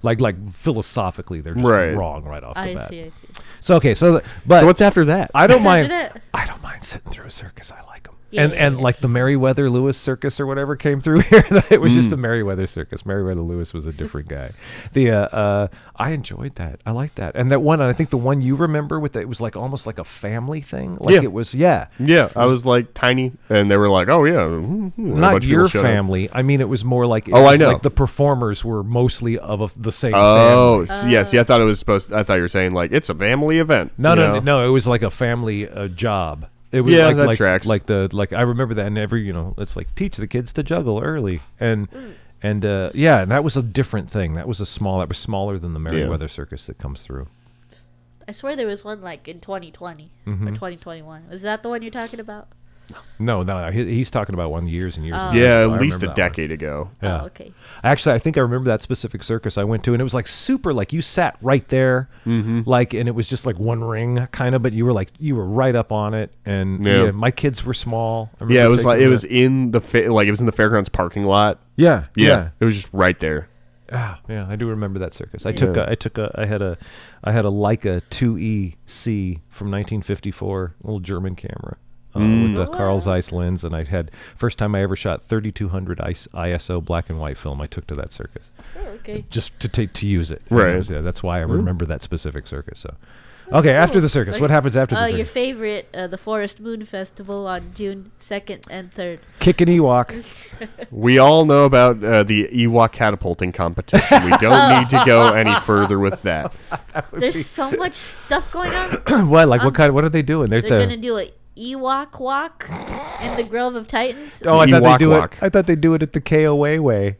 Like philosophically, they're just Right. wrong right off the I bat. see. So okay, but So what's after that? I don't After mind. that, I don't mind sitting through a circus. I like them. and like the Meriwether Lewis Circus or whatever came through here. It was just the Meriwether Circus. Meriwether Lewis was a different guy. I enjoyed that. I liked that. And that one, I think the one you remember with it was like almost like a family thing. Like it was, Yeah, I was like tiny, and they were like, "Oh yeah." Not your family. I mean, it was more like I know. Like the performers were mostly of the same family. family. Yeah. See, I thought it was supposed. I thought you were saying like it's a family event. No. It was like a family job. It was that tracks. Like I remember that, and it's like teach the kids to juggle early, and that was a different thing. That was smaller than the Meriwether Circus that comes through. I swear there was one like in 2020 or 2021. Was that the one you're talking about? No, he's talking about one years and years ago. Yeah, I at least a remember that decade ago. Yeah. Oh, okay. Actually, I think I remember that specific circus I went to, and it was like super, like you sat right there, like, and it was just like one ring kind of, but you were right up on it, and my kids were small. Yeah, it was like it was in the fairgrounds parking lot. Yeah. It was just right there. Yeah, I do remember that circus. I had a Leica 2EC from 1954, little German camera. With the Carl Zeiss lens, and I had first time I ever shot 3200 ISO black and white film. I took to that circus, okay, just to use it. Right. That's why I remember that specific circus. So, okay, after the circus, what happens after the circus? Your favorite, the Forest Moon Festival on June 2nd and 3rd. Kick an Ewok. We all know about the Ewok catapulting competition. We don't need to go any further with that. There's so much stuff going on. What? Like what kind? What are they doing? They're gonna do a Ewok walk in the Grove of Titans. Oh, I thought they do it at the KOA way.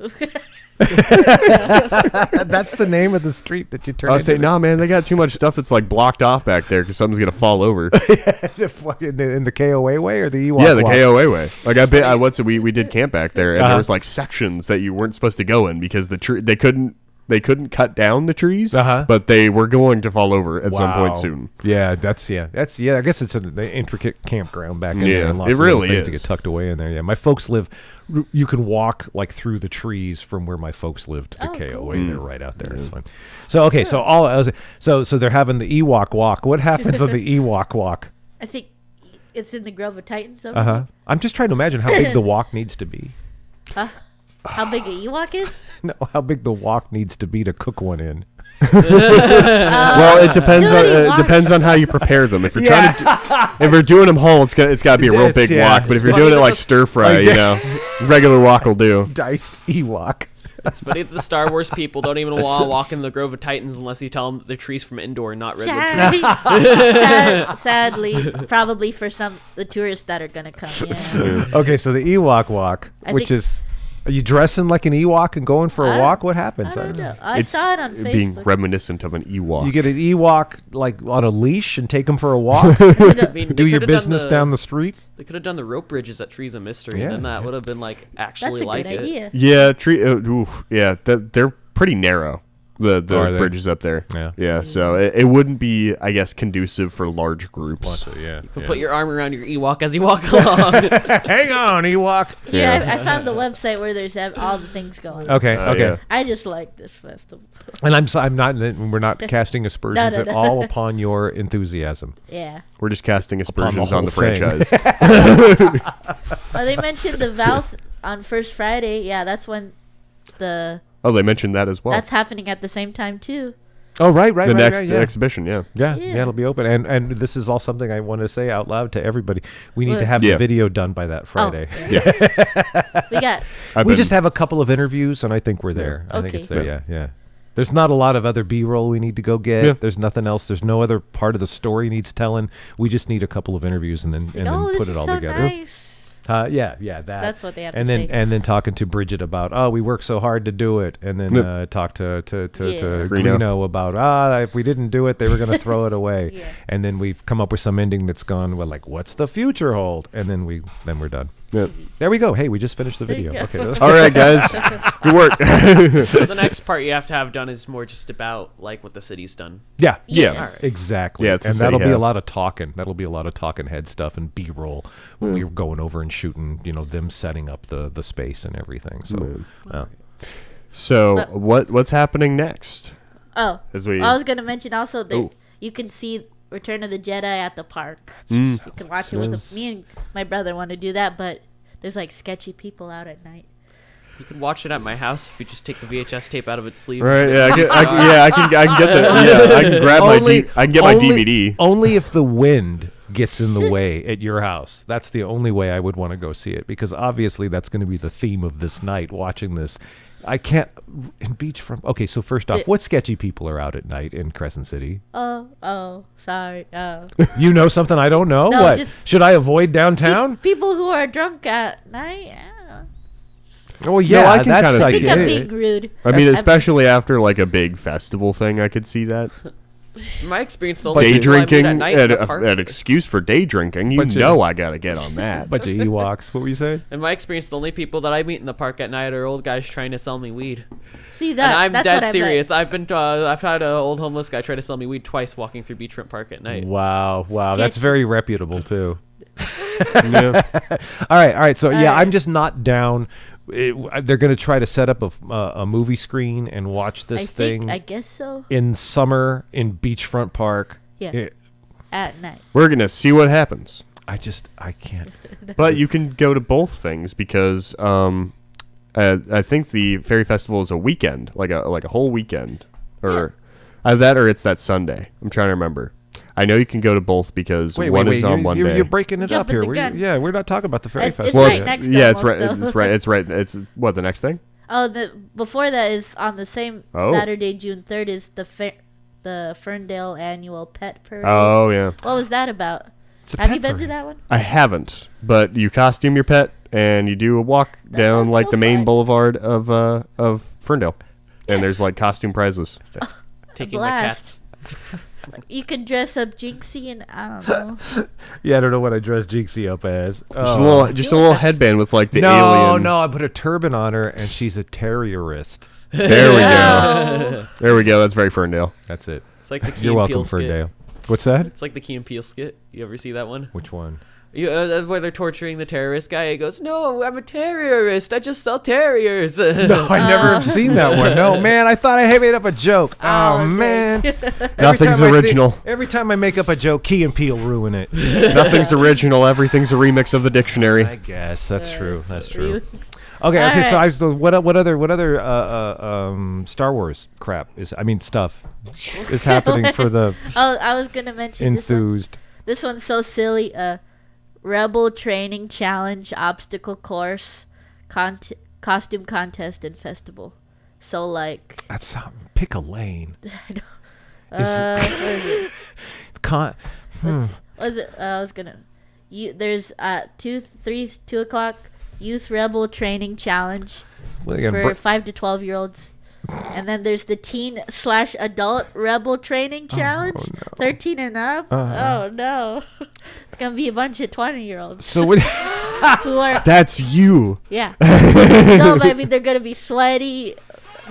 That's the name of the street that you turn. I was saying, no, man, they got too much stuff that's like blocked off back there because something's gonna fall over. in the KOA way or the Ewok? Yeah, the KOA way. Like we did camp back there, and there was like sections that you weren't supposed to go in because they couldn't cut down the trees, but they were going to fall over at some point soon. Yeah, that's I guess it's an intricate campground back in there. And lots it of really things is. that get tucked away in there. Yeah, my folks live. You can walk like through the trees from where my folks live to the KOA. Cool. They're right out there. It's fun. So okay, so they're having the Ewok walk. What happens on the Ewok walk? I think it's in the Grove of Titans. I'm just trying to imagine how big the walk needs to be. How big a Ewok is? No, how big the walk needs to be to cook one in. Well, it depends on how you prepare them. If you're trying to, if you're doing them whole, it's got to be a real big wok. But if you're doing it like stir fry, regular wok will do. Diced Ewok. It's funny that the Star Wars people don't even want to walk in the Grove of Titans unless you tell them that they're trees from indoor, not redwood trees. Sadly, probably for the tourists that are gonna come. Yeah. Okay, so the Ewok walk, are you dressing like an Ewok and going for a walk? What happens? I don't know. I saw it on Facebook. Being reminiscent of an Ewok. You get an Ewok like on a leash and take them for a walk. Do your business down the street. They could have done the rope bridges at Trees of Mystery, and then that would have been like actually That's a good idea. Yeah, they're pretty narrow. The bridges up there. Yeah. So it wouldn't be, I guess, conducive for large groups. You can put your arm around your Ewok as you walk along. Hang on, Ewok. Yeah, I found the website where there's all the things going on. Okay. Yeah. I just like this festival. And we're not casting aspersions at all upon your enthusiasm. Yeah. We're just casting aspersions on the whole franchise. Well, they mentioned the Valve on First Friday. Yeah, that's when Oh, they mentioned that as well. That's happening at the same time too. Oh, right. The next exhibition, yeah, it'll be open. And this is all something I want to say out loud to everybody. We need to have the video done by that Friday. We just have a couple of interviews, and I think we're there. I think it's there. Yeah. There's not a lot of other B-roll we need to go get. Yeah. There's nothing else. There's no other part of the story needs telling. We just need a couple of interviews and then put it all together. Nice. That. That's what they have to say. And then talking to Bridget about, we worked so hard to do it, and then talk to Greeno about, if we didn't do it, they were going to throw it away. Yeah. And then we've come up with some ending that's gone, well, like, what's the future hold? And then we're done. Yep. There we go. Hey, we just finished the video. Okay. All right, guys. Good work. So the next part you have to have done is more just about like what the city's done. Yeah. Yes. Exactly. Yeah, and that'll be a lot of talking. That'll be a lot of talking head stuff and B-roll when we were going over and shooting, them setting up the space and everything. So what's happening next? I was going to mention also that you can see Return of the Jedi at the park. You can watch it with me and my brother want to do that, but there's like sketchy people out at night. You can watch it at my house if you just take the VHS tape out of its sleeve. Right? Yeah, I can get that. Yeah, I can grab I can get my DVD. Only if the wind gets in the way at your house. That's the only way I would want to go see it, because obviously that's going to be the theme of this night. Watching this, I can't in beachfront. Okay, so first off, what sketchy people are out at night in Crescent City? Sorry. You know something I don't know? No, What? just Should I avoid downtown? People who are drunk at night. Oh yeah, I can that's kinda like I think I'm it. being rude. I mean, especially after like a big festival thing, I could see that. In my experience, the only Day people I meet drinking, at night in the park. an excuse for day drinking. You Bunch of- know I gotta get on that. Bunch of Ewoks. What were you saying? In my experience, the only people that I meet in the park at night are old guys trying to sell me weed. See And that? I'm that's dead what serious. I've had an old homeless guy try to sell me weed twice walking through Beachfront Park at night. Wow, that's Sketchy. very reputable too. Yeah. All right. So yeah, right. I'm just not down. They're going to try to set up a movie screen and watch this thing I guess so. in summer in Beachfront Park. Yeah. At night. We're gonna see what happens. I can't. But you can go to both things because I think the Fairy Festival is a weekend, like a whole weekend, or that, or it's that Sunday. I'm trying to remember. I know you can go to both because one is on one day. You're breaking it up Jumping here. the gun. We're not talking about the Fairy It's Festival. right yet. next to yeah, it's almost, right. though. It's right. It's right. It's what the next thing. Oh, before that is on the same Oh. Saturday, June 3rd, is the Ferndale Annual Pet Parade. Oh yeah. What was that about? It's a Have pet you been to parade. that one? I haven't, but you costume your pet and you do a walk down sounds like so the main fun. boulevard of Ferndale, and there's like costume prizes. Taking my blast. cats. You could dress up Jinxie and I don't know. Yeah, I don't know what I dressed Jinxie up as. Just a little headband with like the no, alien. no, I put a turban on her and she's a terrorist. There we go. No. There we go. That's very Ferndale. That's it. It's like the Key You're and welcome, Peele skit. Ferndale. What's that? It's like the Key and Peele skit. You ever see that one? Which one? Where they're torturing the terrorist guy. He goes, "No, I'm a terrorist. I just sell terriers." No, I never have seen that one. No, man, I thought I had made up a joke. Oh, okay. man. Nothing's original. Every time I make up a joke, Key and Peele ruin it. Nothing's original. Everything's a remix of the dictionary. I guess that's true. That's true. You- Okay. All So right. what other Star Wars crap stuff is happening for the Oh, I was gonna mention this one. enthused? This one's so silly. Rebel training challenge, obstacle course, costume contest, and festival. So like, That's pick a lane. what is it? Con- What is it? I was gonna. There's 2 o'clock youth rebel training challenge Well, again, for 5 to 12-year-olds. And then there's the teen/adult rebel training challenge, 13 and up. Oh no, it's gonna be a bunch of 20-year-olds so what? who are That's you. yeah. No, but I mean they're gonna be sweaty.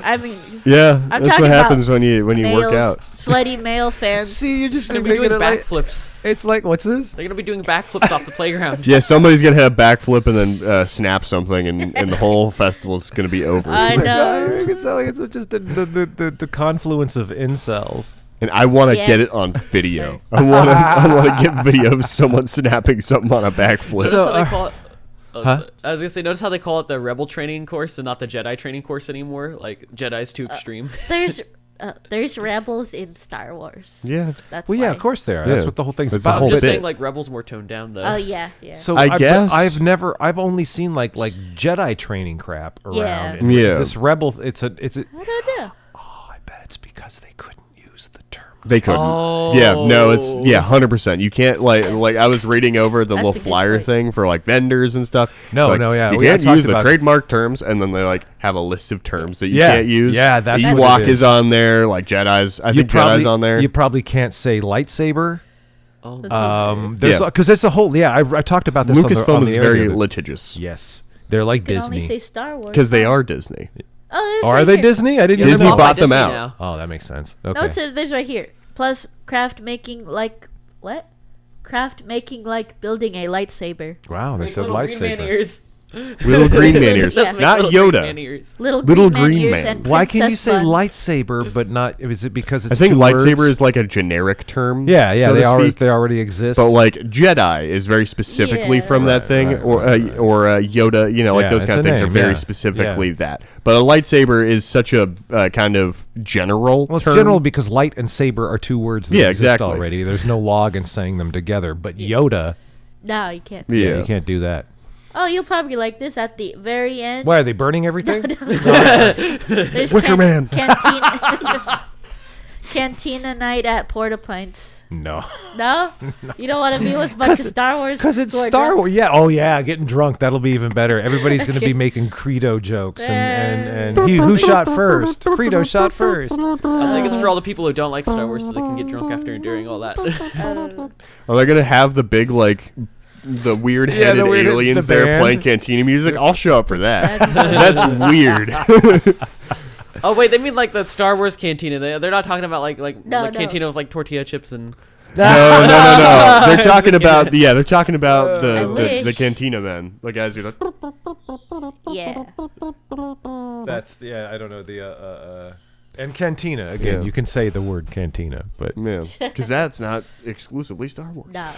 I mean, Yeah, I'm that's talking what about happens when you work males, out. sweaty male fans. See, you're just They're making gonna be doing it like backflips. it's like what's this? They're gonna be doing backflips off the playground. Yeah, somebody's gonna hit a backflip and then snap something, and the whole festival's gonna be over. I know. It's like it's just the confluence of incels. And I want to Yeah. get it on video. I want to get video of someone snapping something on a backflip. Notice how they call it. Oh, Huh? so- I was gonna say, notice how they call it the Rebel training course and not the Jedi training course anymore. Like Jedi's too extreme. There's rebels in Star Wars. Yeah. That's Well, yeah, why. of course they are. Yeah. That's what the whole thing's It's a about. whole I'm just bit. saying, like Rebels more toned down though. Oh yeah. So I guess. I've only seen like Jedi training crap around. Yeah. And Yeah. This rebel, it's a. I don't know. Oh, I bet it's because they couldn't use the term. They couldn't. Oh. Yeah, no, it's 100%. You can't like I was reading over the That's little a good flyer point. thing for like vendors and stuff. No, Like, no, yeah, You I can't talked use the about- trademark terms, and then they like have a list of terms that you Yeah, can't use. yeah, that's what it Ewok is. is on there. Like Jedi's, I think Jedi's on there. You probably can't say lightsaber. Oh. There's Yeah. because it's a whole. Yeah, I talked about this. Lucasfilm on the is air very the other- litigious Yes, they're like You can only Disney. say Star Wars. because they are Disney. Oh, there's Or right are they here. Disney? I didn't Yeah, even Disney know. they're bought bought by them Disney out. now. Oh, that makes sense. Okay. No, it says there's right here. Plus craft making like what? Craft making like building a lightsaber. Wow, they Like said little green man lightsaber. ears. Little green man ears, Yeah. not Little green Yoda. man ears. Little Little green, green ears man. and Why can you princess say buns. lightsaber, but not? Is it because it's I think two lightsaber words? is like a generic term. Yeah, so to speak. they already exist. But like Jedi is very specifically Yeah. from that thing, right, or right. or Yoda. You know, like Yeah, those it's kind of a things are name, very yeah. specifically Yeah. that. But a lightsaber is such a kind of general. well, it's term. general because light and saber are two words that Yeah, exist exactly. already. There's no log in saying them together. But Yoda, No, you can't. Yeah. you can't do that. Oh, you'll probably like this at the very end. Why are they burning everything? There's Wicker Man. Cantina, cantina night at Porta Pints. No, No? You don't want to be with a bunch of Star Wars? because it's who are Star drunk? Wars. Yeah. Oh yeah, getting drunk. That'll be even better. Everybody's going to be making Credo jokes and who shot first? Credo shot first. I think it's for all the people who don't like Star Wars, so they can get drunk after and during all that. Are they gonna have the big like the weird-headed the weird- aliens the there band. playing cantina music? I'll show up for that. That'd be That's weird. Oh wait, they mean like the Star Wars cantina. They're not talking about like No. cantina with like tortilla chips and. No. They're talking about they're talking about I the wish. cantina men. The guys who are like, Yeah. That's I don't know the and cantina again. Yeah. You can say the word cantina, but man, because that's not exclusively Star Wars. No.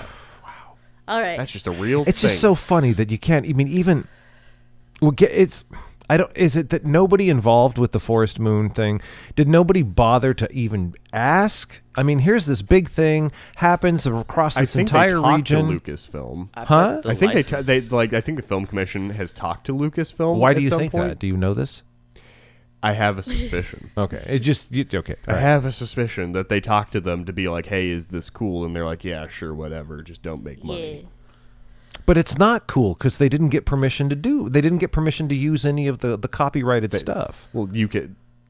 Wow. All right. That's just a real. it's thing. just so funny that you can't. I mean, even it's. I don't. Is it that nobody involved with the Forest Moon thing? Did nobody bother to even ask? I mean, here's this big thing happens across I this think entire they talked region. to Lucasfilm. Huh? I think they like. I think the film commission has talked to Lucasfilm. Why at do you some think point. that? Do you know this? I have a suspicion. Okay, it just okay. I right. have a suspicion that they talked to them to be like, "Hey, is this cool?" And they're like, "Yeah, sure, whatever. Just don't make money." Yeah. But it's not cool because they didn't get permission to do. They didn't get permission to use any of the copyrighted stuff. Well, you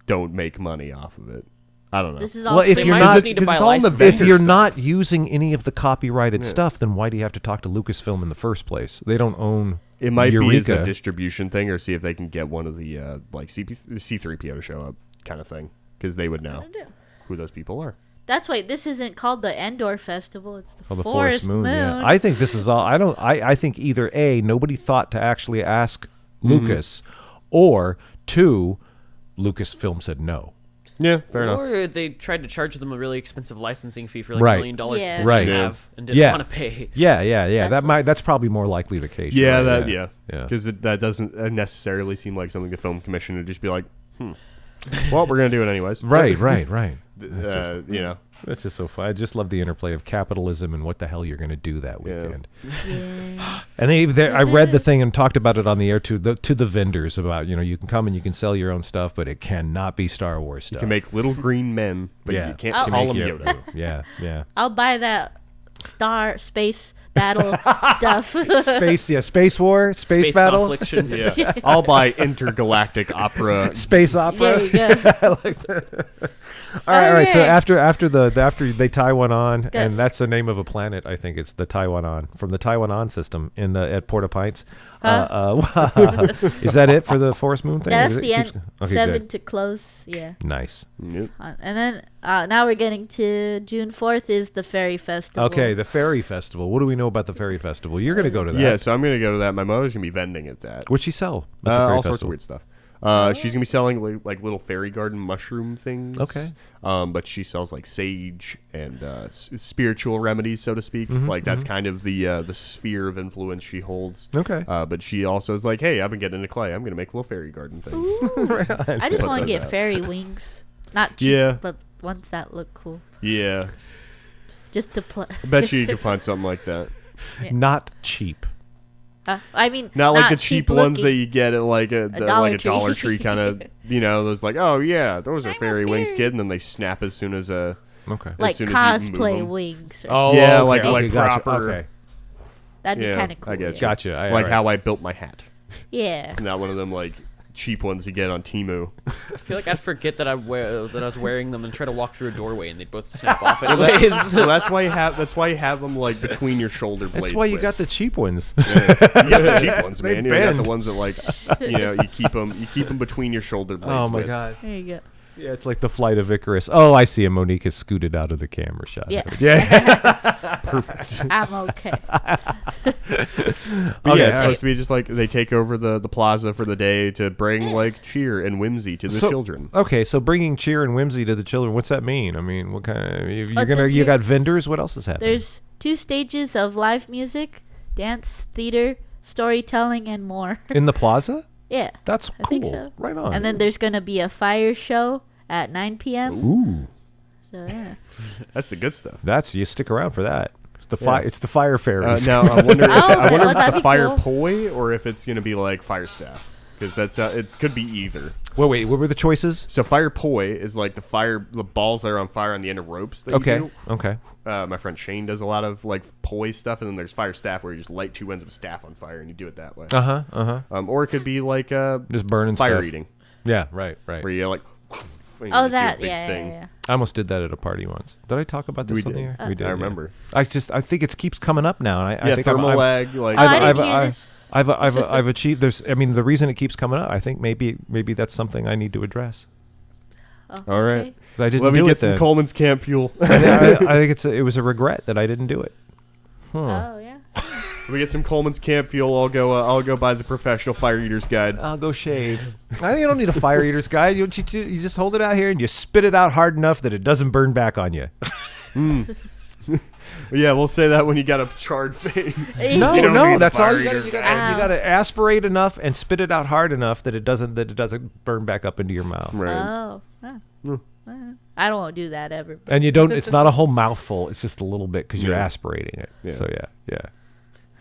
don't make money off of it. I don't know. This is all Well, if They you're might not- just need to 'cause buy it's a all in the license. vendor If you're stuff. not using any of the copyrighted Yeah. stuff, then why do you have to talk to Lucasfilm in the first place? They don't own. It might be as a Eureka. distribution thing, or see if they can get one of the like C3PO to show up, kind of thing, because they would know don't know. who those people are. That's why this isn't called the Endor Festival. It's the, Oh, the Forest Moon. Yeah. I think this is all. I think either A, nobody thought to actually ask Lucas, or two, Lucasfilm said no. Yeah, fair enough. Or they tried to charge them a really expensive licensing fee for like Right. $1 million Yeah. they Right. didn't Yeah. have and didn't Yeah. want to pay. Yeah. That's That's probably more likely the case. Yeah, right? yeah, Yeah. because that doesn't necessarily seem like something the film commission would just be like, well, we're gonna do it anyways. Right. You know. That's just so fun. I just love the interplay of capitalism and what the hell you're going to do that Yeah. weekend. Yeah. And I read the thing and talked about it on the air to the vendors about, you can come and you can sell your own stuff, but it cannot be Star Wars stuff. You can make little green men, but Yeah. you can't Oh. call them Make Yoda. Yeah. I'll buy that space battle stuff. Space war, space battle, conflictions. Yeah, I'll buy intergalactic opera. space opera. There you go. I like that. All right. So Okay. after they tie one on, Good. and that's the name of a planet. I think it's the Taiwan on from the Taiwan on system at Porta Pints. Is that it for the Forest Moon thing? Yeah, that's Is it- the keeps- end. Okay, 7 good. to close. Yeah. Nice. Yep. And then now we're getting to June 4th is the Fairy Festival. Okay, the Fairy Festival. What do we know about the Fairy Festival? You're going to go to that. Yeah, so I'm gonna go to that. My mother's gonna be vending at that. What'd she sell at the Fairy All sorts of Festival? weird stuff. She's gonna be selling like little fairy garden mushroom things. Okay. But she sells like sage and spiritual remedies, so to speak. Like that's kind of the sphere of influence she holds. Okay. But she also is like, hey, I've been getting into clay. I'm gonna make little fairy garden things. I just Put want to those get out. fairy wings. Not cheap, Yeah. but ones that look cool. Yeah, Just to play. I bet you can find something like that. Not cheap. I mean, Not like the cheap ones looking. that you get at like a Dollar Dollar Tree. Tree kind of. Those like, oh yeah, those are I'm a fairy wings, fairy. kid, and then they snap as soon as Okay. Like soon as you move cosplay 'em. wings. Or Oh, Yeah, okay, like gotcha. proper- Okay, That'd be yeah, kind of cool. I get yeah. you. gotcha. like alright. how I built my hat. Yeah. Not one of them like cheap ones you get on Temu. I feel like I'd forget that I was wearing them and try to walk through a doorway and they'd both snap off anyways. Well, that's why you have them like between your shoulder blades. That's why you with. got the cheap ones. Yeah, you got the cheap ones, They man. You got bend. the ones that like you keep them between your shoulder blades. Oh my with. god. There you go. Yeah, it's like the flight of Icarus. Oh, I see him. Monique has scooted out of the camera shot. Yeah. Yeah. Perfect. I'm okay. But yeah, it's supposed to be just like they take over the plaza for the day to bring like cheer and whimsy to the children. Okay, so bringing cheer and whimsy to the children. What's that mean? I mean, what kind of says you here- got vendors? What else is happening? There's 2 stages of live music, dance, theater, storytelling, and more. in the plaza? Yeah. That's I cool. think so. Right on. And then there's going to be a fire show at 9 p.m. Ooh, So, yeah. That's the good stuff. that's you stick around for that. It's the fire. It's the fire fairies. Now I wonder if, I wonder if that'd it's the be fire cool. poi or if it's gonna be like fire staff, because that's it could be either. Wait, what were the choices? So fire poi is like the balls that are on fire on the end of ropes. That Okay. You do. Okay. My friend Shane does a lot of like poi stuff, and then there's fire staff where you just light 2 ends of a staff on fire and you do it that way. Or it could be like Just burning fire stuff. eating, Yeah. Right. Right. where you like. and you Oh, just do a that. big Yeah, thing. yeah. I almost did that at a party once. Did I talk about this We on did. the air? We did. I yeah. remember. I think it keeps coming up now. And I think thermal I've, lag. Like I didn't hear this. I've achieved. The reason it keeps coming up. I think maybe that's something I need to address. Oh, All right. okay. 'Cause I didn't let me do get it some then. Coleman's Camp Fuel. I think it was a regret that I didn't do it. Oh, yeah. We get some Coleman's Camp Fuel. I'll go buy the Professional Fire Eater's Guide. I'll go shave. You don't need a fire eater's guide. You just hold it out here and you spit it out hard enough that it doesn't burn back on you. Yeah, we'll say that when you got a charred face. No, You don't need a that's all fire you got. eater's You guide. got to aspirate enough and spit it out hard enough that it doesn't burn back up into your mouth. Right. Oh. I don't do that ever. And you don't. It's not a whole mouthful. It's just a little bit because you're Yeah. aspirating it. Yeah. So yeah.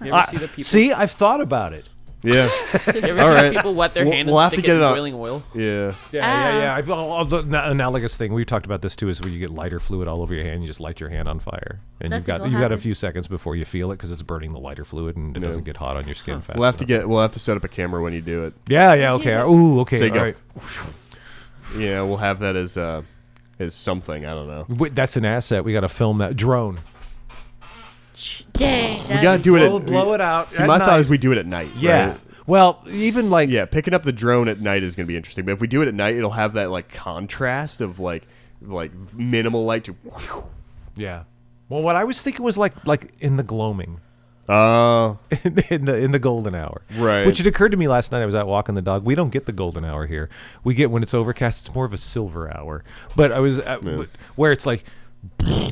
You ever see the people? See, I've thought about it. Yeah. You ever All see right. the people wet their We'll- hand we'll and have to stick get it it in up. boiling oil? Yeah. Yeah. I've analogous thing. We've talked about this too. Is when you get lighter fluid all over your hand, you just light your hand on fire, and Nothing will you've got a happen. few seconds before you feel it because it's burning the lighter fluid and it No. doesn't get hot on your skin fast. We'll have to set up a camera when you do it. Yeah. Okay. Ooh. Okay. So you all go, right. Yeah, we'll have that as something. I don't know. Wait, that's an asset. We got to film that drone. Dang. We gotta do it Blow it out. See, at my thought night. is we do it at night. Yeah. right? Well, even like Yeah, picking up the drone at night is gonna be interesting. But if we do it at night, it'll have that like contrast of like minimal light to. yeah. Well, what I was thinking was like in the gloaming. Oh. in the golden hour. Right. Which it occurred to me last night. I was out walking the dog. We don't get the golden hour here. We get when it's overcast. It's more of a silver hour. But I was where it's like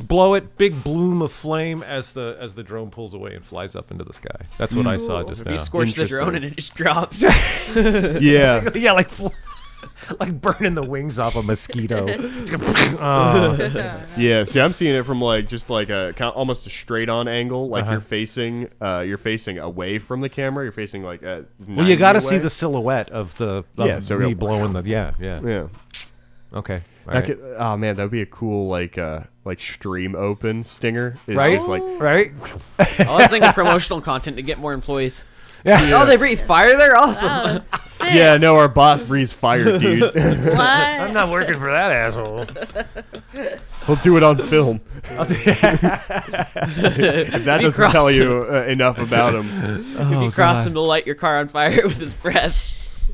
blow it, big bloom of flame as the drone pulls away and flies up into the sky. That's what I saw just You now. scorch the drone Interesting. and it just drops. Yeah. Yeah, like like burning the wings off a mosquito. Oh. Yeah. See, I'm seeing it from like just like almost a straight on angle. Like you're facing away from the camera. You're facing like at. Well, you got to 90 see away. the silhouette of so me go- blowing the yeah. Yeah. Okay. All I right. could, oh man, that would be a cool like stream open stinger. It's Right? just like Right? I was thinking promotional content to get more employees. Yeah. Oh, they breathe fire there? Awesome. Oh, sick. yeah, no, our boss breathes fire, dude. What? I'm not working for that asshole. We'll do it on film. If that Be doesn't tell crossing. you enough about him, If you cross him to light your car on fire with his breath.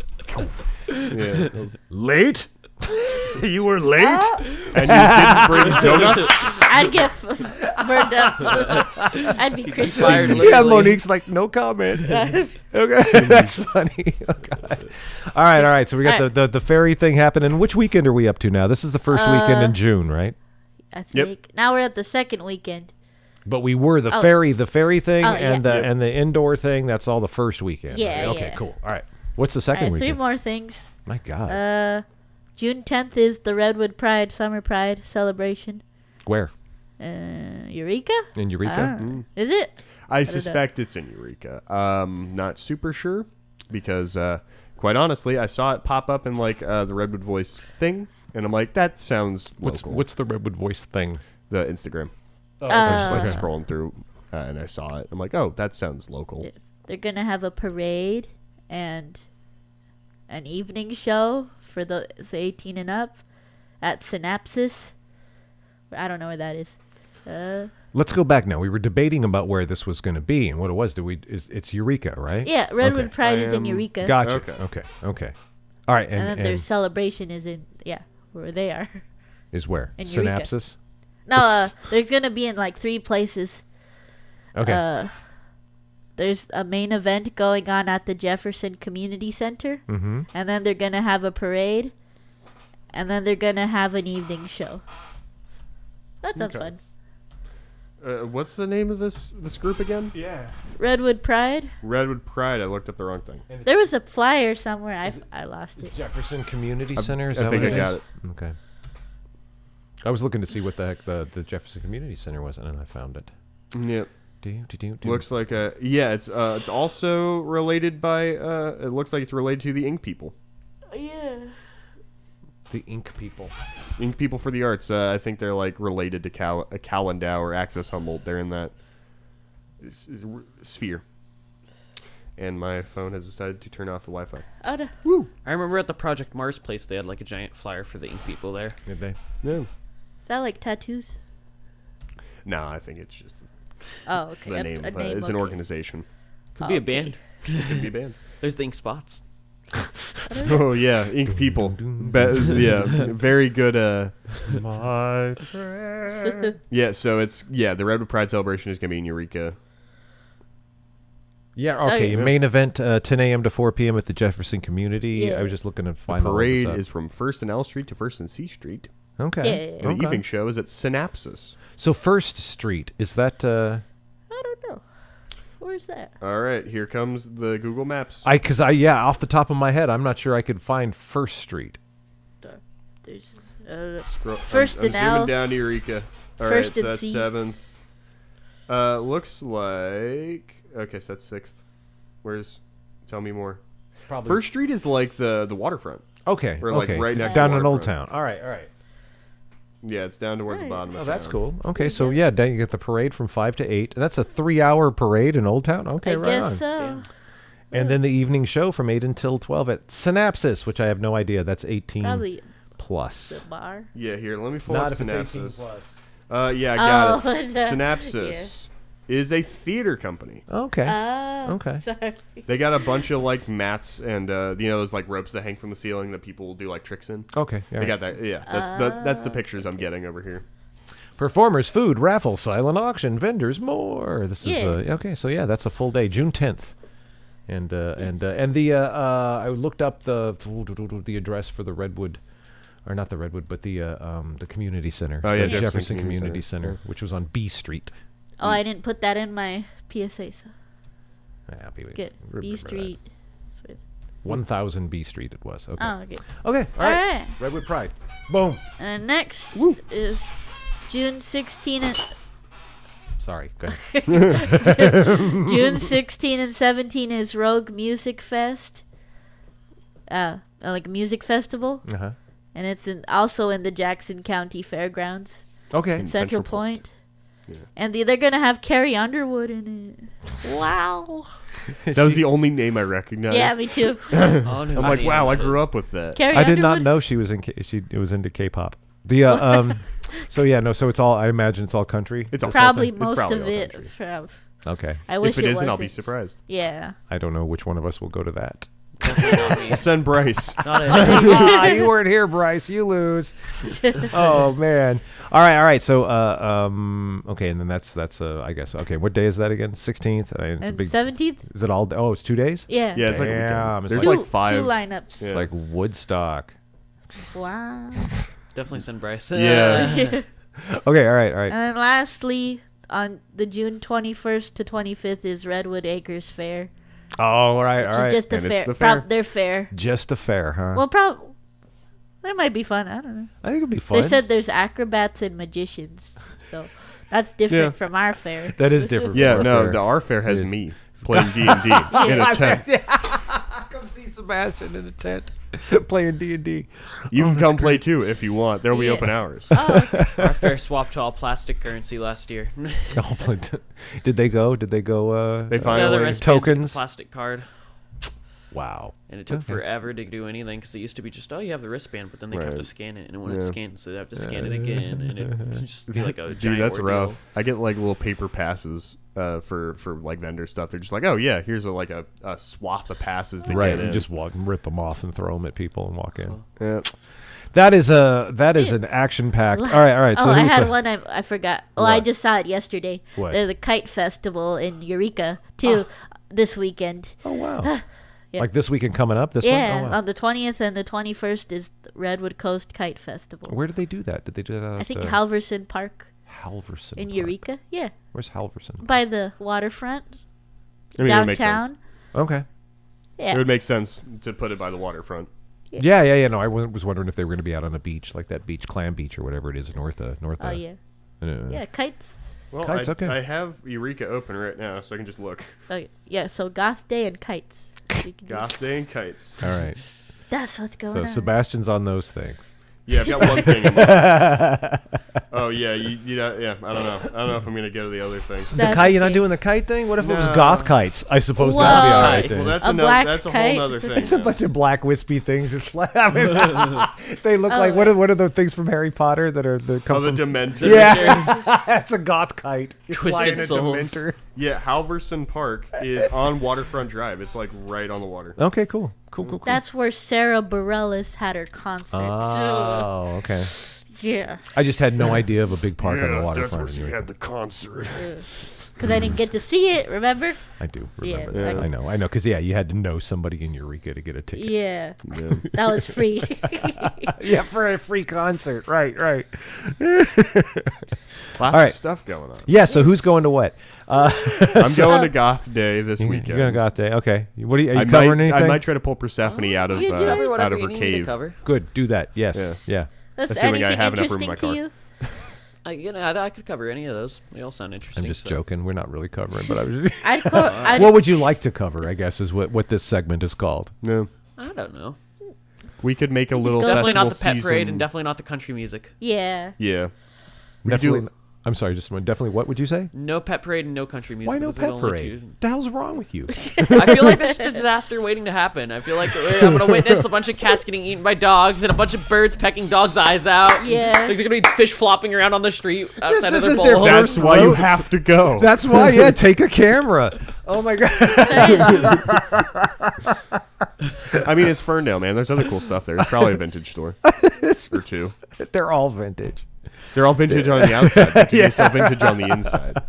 yeah. Late? You were late? And you didn't bring donuts. I'd get burned up. I'd be crispy. Fired Yeah, literally. Monique's like, no comment. Okay, that's funny. Oh God. All right. So we got the ferry thing happening. Which weekend are we up to now? This is the first weekend in June, right? I think. Now we're at the second weekend. But we were the Oh. ferry thing, Oh, and yeah. the and the indoor thing. That's all the first weekend. Yeah, right? Okay, yeah. cool. All right. What's the second Three weekend? more things. My God. June 10th is the Redwood Pride Summer Pride celebration. Where? Eureka? In I Eureka? don't know. Is it? I don't know. suspect it's in Eureka. Not super sure because, quite honestly, I saw it pop up in like the Redwood Voice thing, and I'm like, that sounds local. What's the Redwood Voice thing? The Instagram? Oh, I was just like okay. scrolling through, and I saw it. I'm like, oh, that sounds local. Yeah. They're going to have a parade and an evening show for those 18 and up at Synapsis. I don't know where that is. Let's go back now. We were debating about where this was going to be and what it was. It's Eureka, right? Yeah, Redwood Okay. Pride is in Eureka. Gotcha. Okay. Okay. All right. And then their celebration is in, where they are. Is where? In Eureka. Synapsis? No, there's gonna be in like 3 places. Okay. There's a main event going on at the Jefferson Community Center, Mm-hmm. and then they're gonna have a parade, and then they're gonna have an evening show. That sounds fun. What's the name of this group again? Yeah. Redwood Pride. Redwood Pride. I looked up the wrong thing. There was a flyer somewhere. I lost it. Jefferson Community Center? Is I that think what I got is? it. Okay. I was looking to see what the heck the Jefferson Community Center was, and then I found it. Yep. Do. Looks like it's also related by it looks like it's related to the Ink People. Yeah. The Ink People. Ink People for the Arts. I think they're like related to Calendau or Access Humboldt. They're in that sphere. And my phone has decided to turn off the Wi-Fi. Oh, no. Woo! I remember at the Project Mars place, they had like a giant flyer for the Ink People there. Did they? No. Is that like tattoos? No, I think it's just Oh, okay. the name. It's an organization. Could be a Okay. band. It could be a band. There's the Ink Spots. Oh yeah, Ink People. Yeah, very good. My Yeah, so it's the Redwood Pride celebration is gonna be in Eureka. Yeah, okay. yeah. Main event, 10 a.m. to 4 p.m. at the Jefferson Community. Yeah. I was just looking to The find all of parade this up. is from 1st and L Street to 1st and C Street. Okay. Yeah. And the Okay. evening show is at Synapsis. So First Street, is that... I don't know. Where's that? All right, here comes the Google Maps. off the top of my head, I'm not sure I could find First Street. There's First and I'm zooming L. down to Eureka. All First right, so and that's C. 7th. Looks like... Okay, so that's 6th. Where's... Tell me more. Probably. First Street is like the waterfront. Okay. Or, like, okay. right next down to in Old waterfront. Town. All right. Yeah, it's down towards the Right. bottom Oh, of that's town. cool. Okay, so yeah, then you get the parade from 5 to 8. That's a 3-hour parade in Old Town? Okay, I right guess on. so. And then the evening show from 8 until 12 at Synapsis, which I have no idea. That's 18 Probably plus. the bar. Yeah, here, let me pull Not up if it's 18 Synapsis. plus. Yeah, I got Oh, it. Synapsis is a theater company. Okay. Okay. Sorry. They got a bunch of like mats and those like ropes that hang from the ceiling that people will do like tricks in. Okay. They got that. Yeah, that's the pictures I'm getting over here. Performers, food, raffle, silent auction, vendors, more. This is Yeah. okay. So yeah, that's a full day, June 10th, and the I looked up the address for the Redwood, or not the Redwood, but the community center. Oh, yeah, the Jefferson Community Community Center, Center. which was on B Street. Oh, I didn't put that in my PSA. So Yeah, good. B Street. 1000 B Street it was. Okay. Oh, okay. Okay. All right. Redwood Pride. Boom. And next is June 16 and Sorry. Go ahead. June 16 and 17 is Rogue Music Fest. Like a music festival, Uh-huh. and it's also in the Jackson County Fairgrounds, Okay. in Central Central Point. Point. Yeah. And they're gonna have Carrie Underwood in it. Wow. That was the only name I recognized. Yeah, me too. Oh, no, I'm like, wow, I grew up with that. Carrie I did not Underwood? know she was was into K-pop. The so it's all, I imagine it's all country. It's all Probably It's most probably of all it. country. Okay. I wish If it it isn't, I'll be wasn't. surprised. Yeah. I don't know which one of us will go to that. I'll send Bryce. Not it. You weren't here, Bryce. You lose. Oh man. All right. So okay, and then that's I guess okay. What day is that again? 16th. It's a And big. 17th? Is it all? Oh, it's 2 days. Yeah. Yeah, it's like a Damn, weekend. it's There's like- like 5. Two lineups. Yeah. It's like Woodstock. Wow. Definitely send Bryce. Yeah. Okay. All right. And then lastly, on the June 21st to 25th is Redwood Acres Fair. Oh, all right. Which All right. is just a And it's fair. the fair. They're fair. Just a fair, huh? Well, that might be fun. I don't know. I think it'd be fun. They said there's acrobats and magicians, so that's different Yeah. from our fair. that is different. Yeah, from no, our the R Fair has It is. me playing D&D in a tent. Come see Sebastian in a tent playing D&D. You can come play too if you want. There'll be Yeah. open hours. Oh, Our fair swapped to all plastic currency last year. Did they go? They They Instead of the finally wristbands, Tokens? with a plastic card. Wow. And it took Okay. forever to do anything because it used to be just, you have the wristband, but then they'd have to Right. scan it, and it wouldn't Yeah. scan, so they'd have to scan it again, and it'd just be like a Dude, giant that's ordeal. rough. I get like little paper passes for like vendor stuff. They're just like, oh yeah, here's a swath of passes to Right. get in. You just rip them off and throw them at people and walk in. Yeah. That is an action-packed. All right. So I who's had one I forgot. Well, I What? just saw it yesterday. What? There's a kite festival in Eureka too this weekend. Oh wow! Yeah. Like this weekend coming up. This Yeah, one. Oh, wow. on the 20th and the 21st is the Redwood Coast Kite Festival. Where did they do that? Did they do that? I At, think Halverson Park Halverson in Park. Eureka. Yeah, Where's Halverson? by the waterfront I mean, it would make sense. downtown. Okay. Yeah. It would make sense to put it by the waterfront. Yeah. No, I was wondering if they were going to be out on a beach like that beach, Clam Beach or whatever it is, north. Oh yeah. Yeah, kites. Well, Kites, okay. I have Eureka open right now, so I can just look. Oh yeah. So Goth Day and kites. You can do- Goth Day and kites. All right. That's what's going So on. Sebastian's on those things. Yeah, I've got one thing. In mind. Oh yeah, yeah. I don't know. I don't know if I'm gonna go to the other thing. The That's kite? the You're not thing. doing the kite thing? What if it was No. goth kites? I suppose Whoa. that'd be all right Well, then. Well, A black that's a kite? whole other thing. It's a now. bunch of black wispy things. Just like, I mean, they look like what are the things from Harry Potter that are the come Oh, the from? Dementor. Yeah, that's a goth kite. You're Twisted flying a souls. Dementor. Yeah, Halverson Park is on Waterfront Drive. It's like right on the water. Okay, cool. That's where Sarah Bareilles had her concert. Oh, okay. Yeah. I just had no idea of a big park on the waterfront. in Eureka. the concert. Because I didn't get to see it, remember? I do remember Yeah, that. like- I know. Because you had to know somebody in Eureka to get a ticket. Yeah. Yeah. That was free. Yeah, for a free concert. Right. Lots right. of stuff going on. Yeah. So who's going to what? I'm going to Goth Day this weekend. You're going to Goth Day. Okay. What are you I covering might, anything? I might try to pull Persephone out of you do out Whatever of you her need me to cave. cover. Good. Do that. Yes. Yeah. That's Assuming I anything have enough room in interesting my to car. you? I could cover any of those. They all sound interesting. I'm just so. joking. We're not really covering, but I was. I'd What would you like to cover? I guess is what this segment is called. No, I don't know. we could make a little go- Definitely festival not the pet season. parade and definitely not the country music. Yeah. Yeah, we Definitely. do. I'm sorry. Just definitely. What would you say? No pet parade and no country music. Why no Those are pet the only parade? two. What the hell's wrong with you? I feel like there's a disaster waiting to happen. I feel like I'm going to witness a bunch of cats getting eaten by dogs and a bunch of birds pecking dogs' eyes out. Yeah. There's going to be fish flopping around on the street outside of their isn't their bowl. first That's why you road. have to go. That's why. Yeah. Take a camera. Oh my god. I mean, it's Ferndale, man. There's other cool stuff there. It's probably a vintage store or two. They're all vintage. They're all vintage on the outside. But they sell vintage on the inside.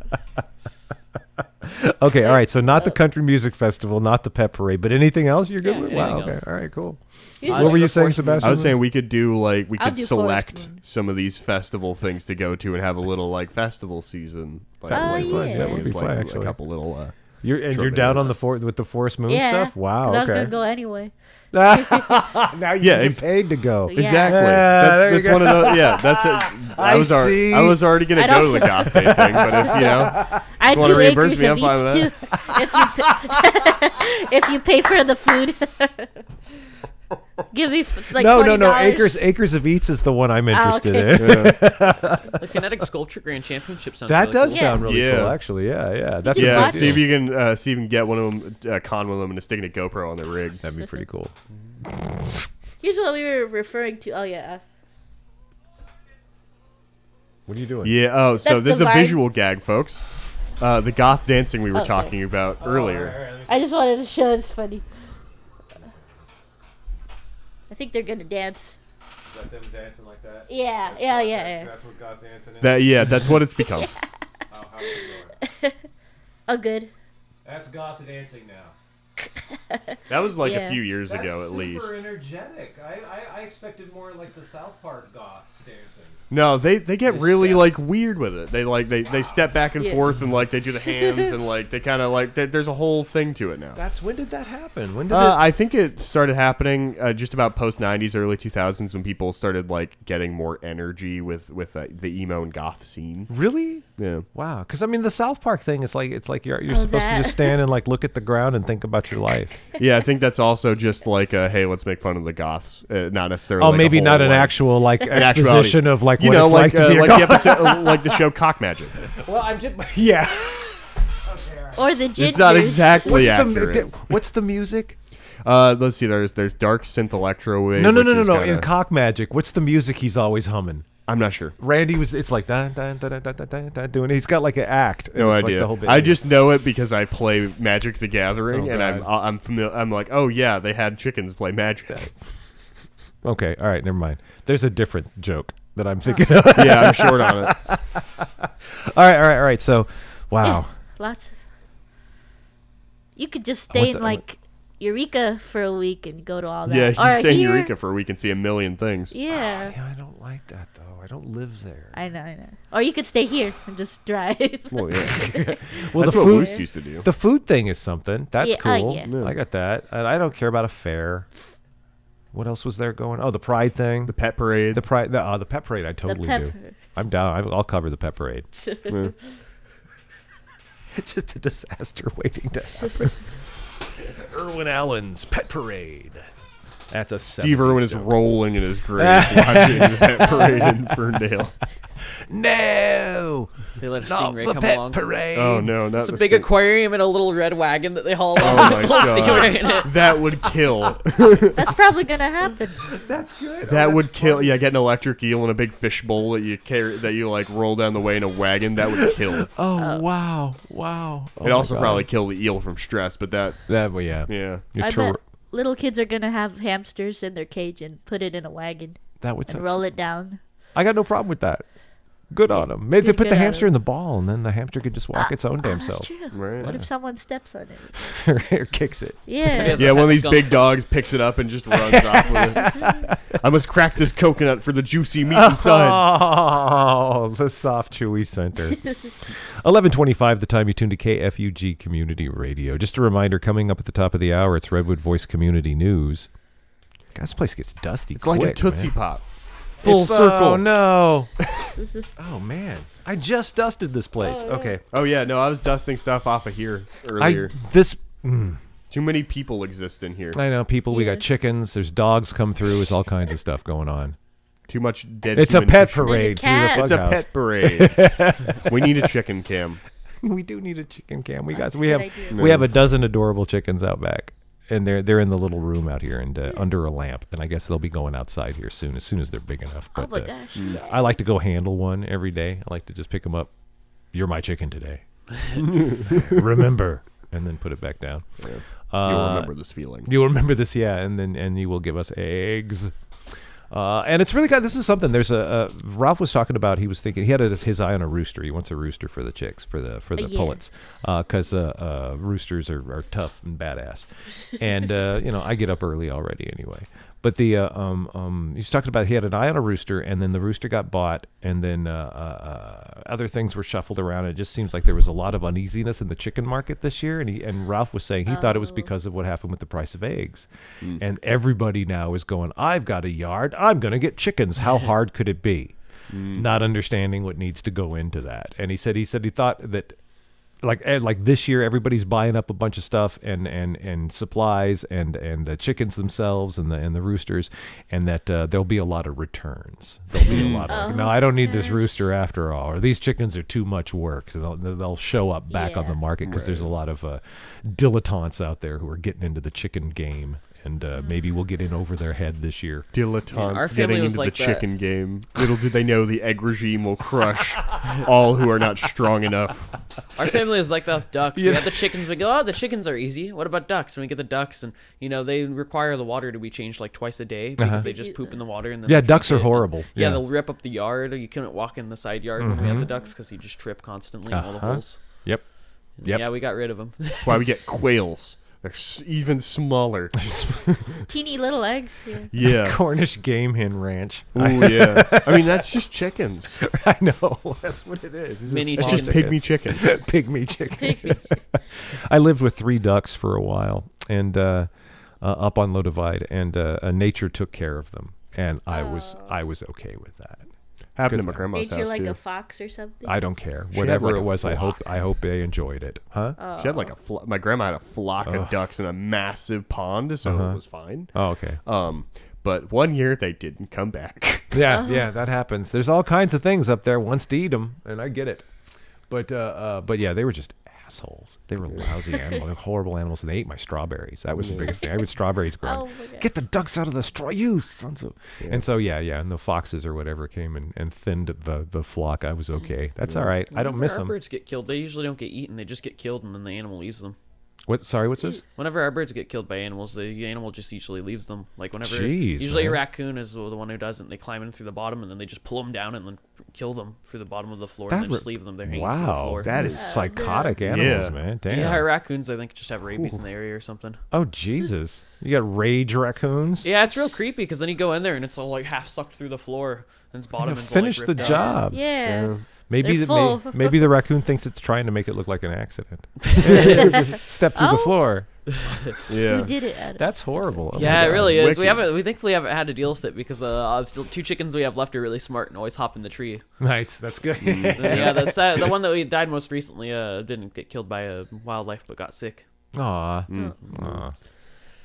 Okay. All right. So not the country music festival, not the pet parade, but anything else you're good Yeah, with? Wow. anything Okay. else. All right. Cool. Usually- What were you the saying, Forest Moon. Sebastian? I was saying we could do we I'll could do select Forest Moon. some of these festival things to go to and have a little festival season. That would be Oh, fun. yeah. That would be fun. A Actually, couple little. you're short down videos. on the with the Forest Moon Yeah. stuff. Wow. 'Cause I was Okay. going to go anyway. Now you Yeah, get paid to go. Yeah. Exactly. Yeah, there you that's one of go. the. Yeah, that's it. I see. I was already gonna I'd go to the also- Goth Day thing, but if you know, I'd wanna do reimburse acres me, of I'm fine with eats too. If you pay for the food. Give me like No. $20. Acres of Eats is the one I'm interested okay. in. The Kinetic Sculpture Grand Championship sounds That really does cool. sound really Yeah. cool, actually. Yeah. That's just yeah. watch See it. if you can get one of them, con with them, and sticking a GoPro on their rig. That'd be pretty cool. Here's what we were referring to. Oh, yeah. What are you doing? Yeah. Oh, so That's this is the a vibe. visual gag, folks. The goth dancing we were Okay. talking about earlier. I just wanted to show it's funny. I think they're going to dance. Is that them dancing like that? Yeah. That's what God dancing is. That's what it's become. How are you doing? Oh, good. That's goth dancing now. That was like Yeah. a few years ago, at least. energetic. I expected more like the South Park goths dancing. No, they get They really step. like weird with it. They step back and Yeah. forth and like they do the hands and like they kind of like there's a whole thing to it now. When did that happen? When did I think it started happening just about post 90s, early 2000s when people started like getting more energy with the emo and goth scene. really? Yeah. Wow. Because I mean, the South Park thing is like you're Oh, supposed that. to just stand and like look at the ground and think about your life. Yeah, I think that's also just like hey, let's make fun of the goths, not necessarily. Oh, like, a maybe not whole, an like, actual like actuality. exposition of like you what know, it's like to be a the goth. episode, like the show Cock Magic. Well, I'm just yeah. Or the gingers. It's not exactly What's accurate. what's the music? Let's see. There's dark synth electro wave. No. which is In kinda- Cock Magic, what's the music he's always humming? I'm not sure. Randy it's like dun, dun, dun, dun, dun, dun, dun, dun, doing. He's got like an act. and No it's like idea. the whole bit. I just know it because I play Magic: The Gathering, Oh, and God. I'm familiar. I'm like, oh yeah, they had chickens play Magic. Okay, all right, never mind. There's a different joke that I'm thinking of. Yeah, I'm short on it. All right. So, wow. Lots. You could just stay in I like Eureka for a week and go to all that. Yeah, you Or can stay in here- Eureka for a week and see a million things. Yeah. Yeah, I don't like that though. I don't live there. I know. Or you could stay here and just drive. Well, yeah. Well, That's the what food, Moose used to do. the food thing is something. That's Yeah, cool. yeah. I got that. And I don't care about a fair. What else was there going? Oh, the Pride thing. The pet parade. The Pride. The pet parade. I totally do. pepper. I'm down. I'll cover the pet parade. Yeah. It's just a disaster waiting to happen. Irwin Allen's pet parade. That's a Steve 70s Irwin is joke. rolling in his grave watching the pet parade in Ferndale. No, They let a not stingray the come pet along. parade. Oh no, not It's a the big sting- aquarium and a little red wagon that they haul Oh along my with a little stingray in god, it. that would kill. That's probably gonna happen. That's good. That would kill. Yeah, get an electric eel in a big fish bowl that you carry, that you like roll down the way in a wagon. That would kill. Oh wow. Oh, It'd also probably kill the eel from stress, but that, That. Well, yeah. yeah. You're I true. bet little kids are gonna have hamsters in their cage and put it in a wagon That would. and roll it down. I got no problem with that. Good on them. Maybe they Good- put good the on hamster 'em. in the ball, and then the hamster could just walk its own damn That's self. true. Right. What if someone steps on it? Or kicks it. Yeah. It's Yeah, a one of pet these skunk. big dogs picks it up and just runs off with it. I must crack this coconut for the juicy meat inside. Oh, the soft, chewy center. 11:25, the time you tune to KFUG Community Radio. Just a reminder, coming up at the top of the hour, it's Redwood Voice Community News. God, this place gets dusty It's like a quick, Tootsie man. Pop. Full It's- circle. Oh, no. Oh, man. I just dusted this place. Okay. Oh, yeah, no, I was dusting stuff off of here earlier. Too many people exist in here. I know, people. We Yeah. got chickens. There's dogs come through. There's all kinds of stuff going on. Too much dead It's a human pet tissue. parade through the cat. It's a Funhouse. pet parade. We need a chicken cam. We do need a chicken cam. We That's got. a We good have. idea. We have a dozen adorable chickens out back, and they're in the little room out here and under a lamp. And I guess they'll be going outside here soon, as they're big enough. Oh But my gosh. I like to go handle one every day. I like to just pick them up. You're my chicken today. Remember, and then put it back down. You'll remember this feeling. You'll remember this, yeah, and you will give us eggs. And it's really this is something. There's Ralph was talking about. He was thinking he had his eye on a rooster. He wants a rooster for the chicks, for the Yeah. pullets, because roosters are tough and badass. And I get up early already anyway. But the he was talking about he had an eye on a rooster, and then the rooster got bought, and then other things were shuffled around. It just seems like there was a lot of uneasiness in the chicken market this year. And Ralph was saying he thought it was because of what happened with the price of eggs, and everybody now is going, I've got a yard, I'm going to get chickens. How hard could it be? Not understanding what needs to go into that. And he said he thought that. Like this year, everybody's buying up a bunch of stuff and supplies and the chickens themselves and the roosters, and that there'll be a lot of returns. There'll be a lot of no, I don't need this rooster after all, or these chickens are too much work. So they'll show up back on the market because there's a lot of dilettantes out there who are getting into the chicken game. And maybe we'll get in over their head this year. Dilettantes our family getting was into like the that. chicken game. Little do they know the egg regime will crush all who are not strong enough. Our family is like that with ducks. We have the chickens. We go, oh, the chickens are easy. What about ducks? And we get the ducks, and they require the water to be changed like twice a day because they just poop in the water. And then Yeah, they ducks drink are it. horrible. Yeah, Yeah. they'll rip up the yard. Or you couldn't walk in the side yard when we had the ducks because you just trip constantly in all the holes. Yep. And Yep. Yeah, we got rid of them. That's why we get quails. They're even smaller. Teeny little eggs. Yeah. Yeah. Cornish game hen ranch. Ooh, yeah. I mean, that's just chickens. I know. That's what it is. It's Mini It's small just chickens. pygmy chickens. Pygmy chicken. I lived with 3 ducks for a while, and up on Low Divide, and nature took care of them, and I was okay with that. Happened to my Because- grandma's Nature house, like too. a fox or something. I don't care. had Whatever like it a was, flock. I hope they enjoyed it. Huh? She had like my grandma had a flock of ducks in a massive pond, so it was fine. Oh, okay. But one year they didn't come back. Yeah, yeah, that happens. There's all kinds of things up there. Wants to eat them, and I get it. But yeah, they were just assholes. They were lousy animals, horrible animals, and they ate my strawberries. That was the biggest thing. I would strawberries growing. Oh my God. Get the ducks out of the straw, you sons of. And so yeah, and the foxes or whatever came and thinned the flock. I was okay. That's all right. I don't miss Our them. birds get killed. They usually don't get eaten. They just get killed, and then the animal eats them. What? Sorry, what's this? Whenever our birds get killed by animals, the animal just usually leaves them. Like whenever, Jeez, usually man. a raccoon is the one who doesn't. They climb in through the bottom and then they just pull them down and then kill them through the bottom of the floor and then just leave them there hanging through the Wow, floor. that is psychotic animals, Yeah. man. Damn. Yeah, raccoons I think just have rabies in the area or something. Oh Jesus! You got rage raccoons. Yeah, it's real creepy because then you go in there and it's all like half sucked through the floor and its bottom. You ends finish all, the like, ripped job. out. Yeah. Maybe They're the full. maybe the raccoon thinks it's trying to make it look like an accident. Just step through the Oh. floor. Yeah. Who did it, Adam? That's horrible. Oh my Yeah, it God. really is. Wicked. We thankfully haven't had to deal with it because the 2 chickens we have left are really smart and always hop in the tree. Nice. That's good. Yeah, the one that we died most recently didn't get killed by a wildlife but got sick. Aw. Mm. Aw.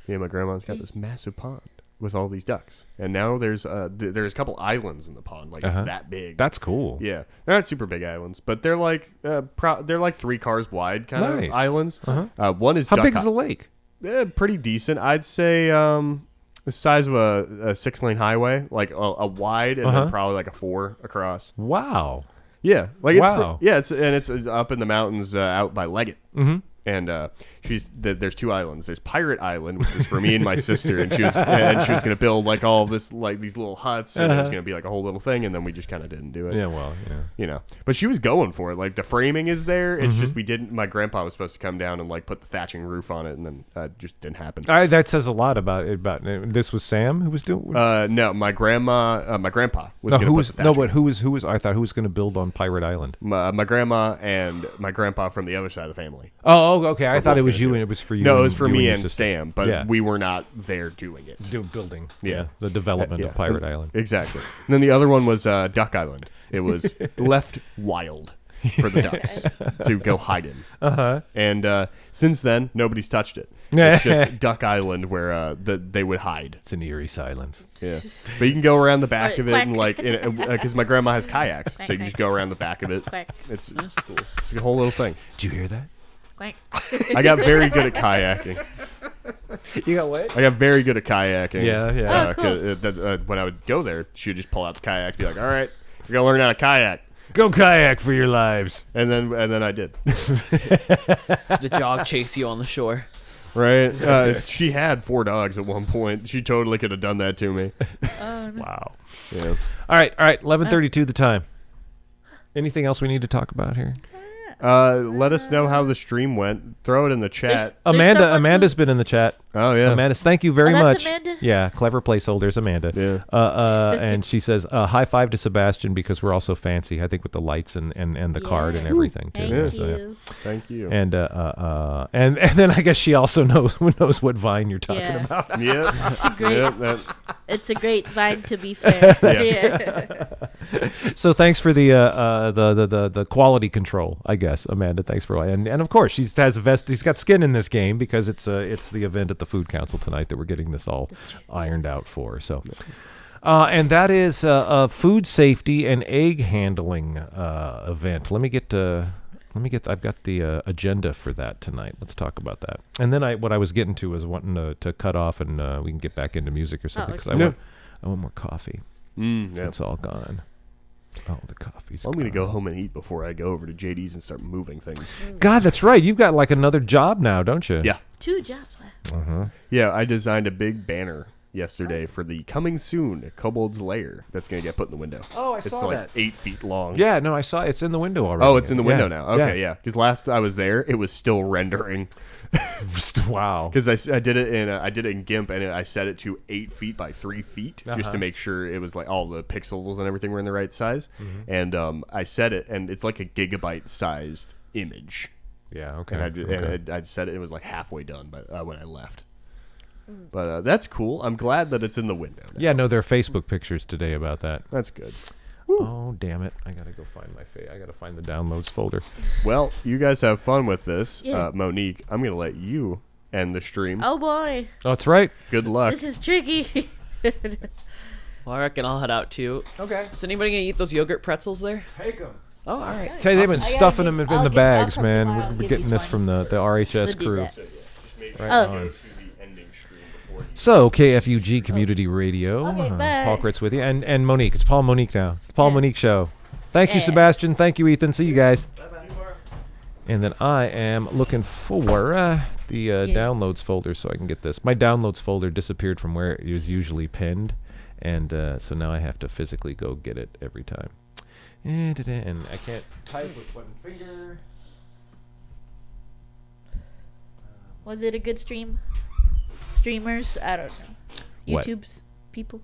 Yeah, my grandma's got this massive pond with all these ducks, and now there's there's a couple islands in the pond, like Uh-huh. it's that big. That's cool. Yeah, they're not super big islands, but they're like they're like 3 cars wide kind Nice. of islands. Uh-huh. One is How duck big is the lake? pretty decent, I'd say. The size of a 6-lane highway, like a wide, and Uh-huh. then probably like a 4 across. Wow. Yeah, like it's Wow. it's up in the mountains out by Leggett. Mm-hmm. And there's 2 islands. There's Pirate Island, which was for me and my sister, and she was gonna build like all this, like these little huts, and it was gonna be like a whole little thing, and then we just kind of didn't do it. Yeah. Well. Yeah. You know, but she was going for it. Like the framing is there. It's Mm-hmm. just we didn't. My grandpa was supposed to come down and like put the thatching roof on it, and then just didn't happen. That says a lot about it. About this was Sam who was doing. No, my grandpa was no, gonna who put was the no, thatching. but who was? I thought who was going to build on Pirate Island. My grandma and my grandpa from the other side of the family. Oh, okay. I thought it was both you, gonna and do it was for you. No, it and- was for you me your and sister. Sam, but Yeah. we were not there doing it. Building. Yeah. The development of Pirate Island. Exactly. And then the other one was Duck Island. It was left wild for the ducks to go hide in. Uh-huh. And since then, nobody's touched it. It's just Duck Island where they would hide. It's an eerie silence. Yeah. But you can go around the back Or of it quack. and like, because my grandma has kayaks, so you can just go around the back of it. Quack, It's That's cool. it's a whole little thing. Did you hear that? quack. I got very good at kayaking. You got what? I got very good at kayaking. Yeah, yeah. Oh, cool. 'Cause, that's, when I would go there, she would just pull out the kayak, be like, "All right, you're gonna learn how to kayak," Go kayak for your lives. and then I did. The dog chase you on the shore. Right? She had 4 dogs at one point. She totally could have done that to me. Wow. Yeah. All right. 11:32 the time. Anything else we need to talk about here? Let us know how the stream went. Throw it in the chat. There's Amanda's been in the chat. Oh yeah. Amanda's, thank you very Oh, much. that's Amanda? Yeah, clever placeholders, Amanda. Yeah. And she says, high five to Sebastian because we're all so fancy. I think with the lights and the card and Yeah. everything too. Thank So, yeah. you. Thank you. And and then I guess she also knows what Vine you're talking Yeah. about. Yeah. Great. Yeah, that- It's a great vine, to be fair. Yeah. So thanks for the quality control, I guess, Amanda. Thanks for and of course she's got skin in this game because it's the event at the Food Council tonight that we're getting this all ironed out for. So, and that is a food safety and egg handling event. Let me get. I've got the agenda for that tonight. Let's talk about that. And then what I was getting to was wanting to cut off and we can get back into music or something because okay. I want more coffee. yeah. It's all gone. Oh, the coffee's I'm gonna gone. go home and eat before I go over to JD's and start moving things. God, that's right. You've got like another job now, don't you? Yeah. 2 jobs left. Uh-huh. Yeah, I designed a big banner yesterday for the coming soon Kobold's Lair that's going to get put in the window. Oh, I it's saw like that. 8 feet long. Yeah, no, I saw it's in the window already. Oh, it's in the window Yeah, now. Okay, yeah. Because last I was there, it was still rendering. Wow. Because I did it in GIMP and I set it to 8 feet by 3 feet just to make sure it was like all the pixels and everything were in the right size. And I set it and it's like a gigabyte sized image. Yeah, okay. And I set it. It was like halfway done, but when I left. But that's cool. I'm glad that it's in the window now. Yeah, no, there are Facebook pictures today about that. That's good. Oh, damn it. I got to go find I got to find the downloads folder. Well, you guys have fun with this. Yeah. Monique, I'm going to let you end the stream. Oh boy, Oh, that's right. Good luck. this is tricky. Well, I reckon I'll head out too. Okay. Is anybody gonna eat those yogurt pretzels there? Take them. Oh, all right. Tell you, they've been Awesome. stuffing them in I'll the give- bags, I'll come man. tomorrow. I'll We're give getting you this 20. from the RHS We'll do crew. that. Right Oh. on. So, KFUG Community Radio. Okay, bye. Paul Kritz with you. And Monique. It's Paul and Monique now. It's the Paul and Yeah. Monique Show. Thank you, Yeah. Sebastian. Thank you, Ethan. See you guys. And then I am looking for the downloads folder so I can get this. My downloads folder disappeared from where it was usually pinned, and so now I have to physically go get it every time. And I can't type with one finger. Was it a good stream? Streamers? I don't know. What? YouTube's people?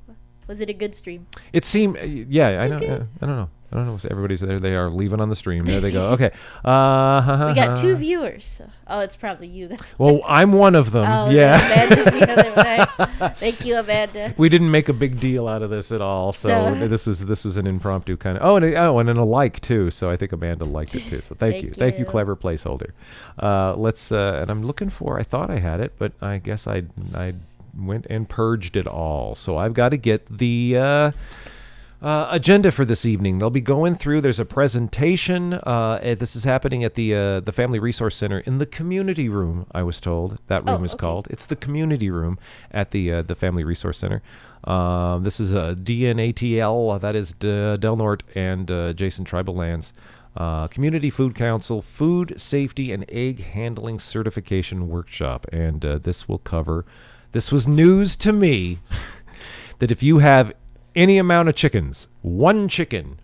Was it a good stream? It seemed, yeah, I don't know. I don't know if everybody's there. They are leaving on the stream. There they go. Okay. We got 2 viewers. So. Oh, it's probably you. Well, I'm one of them. Oh, yeah. Amanda's the other way. Thank you, Amanda. We didn't make a big deal out of this at all, so No. this was an impromptu kind of. Oh, and a like too. So I think Amanda liked it too. So thank you, clever placeholder. Let's. And I'm looking for. I thought I had it, but I guess I went and purged it all. So I've got to get the. Agenda for this evening. They'll be going through. There's a presentation. This is happening at the Family Resource Center in the community room. I was told that room is called. It's the community room at the Family Resource Center. This is DNATL. That is Del Norte and Jason Tribal Lands. Community Food Council Food Safety and Egg Handling Certification Workshop, and this will cover. This was news to me that if you have any amount of chickens, one chicken,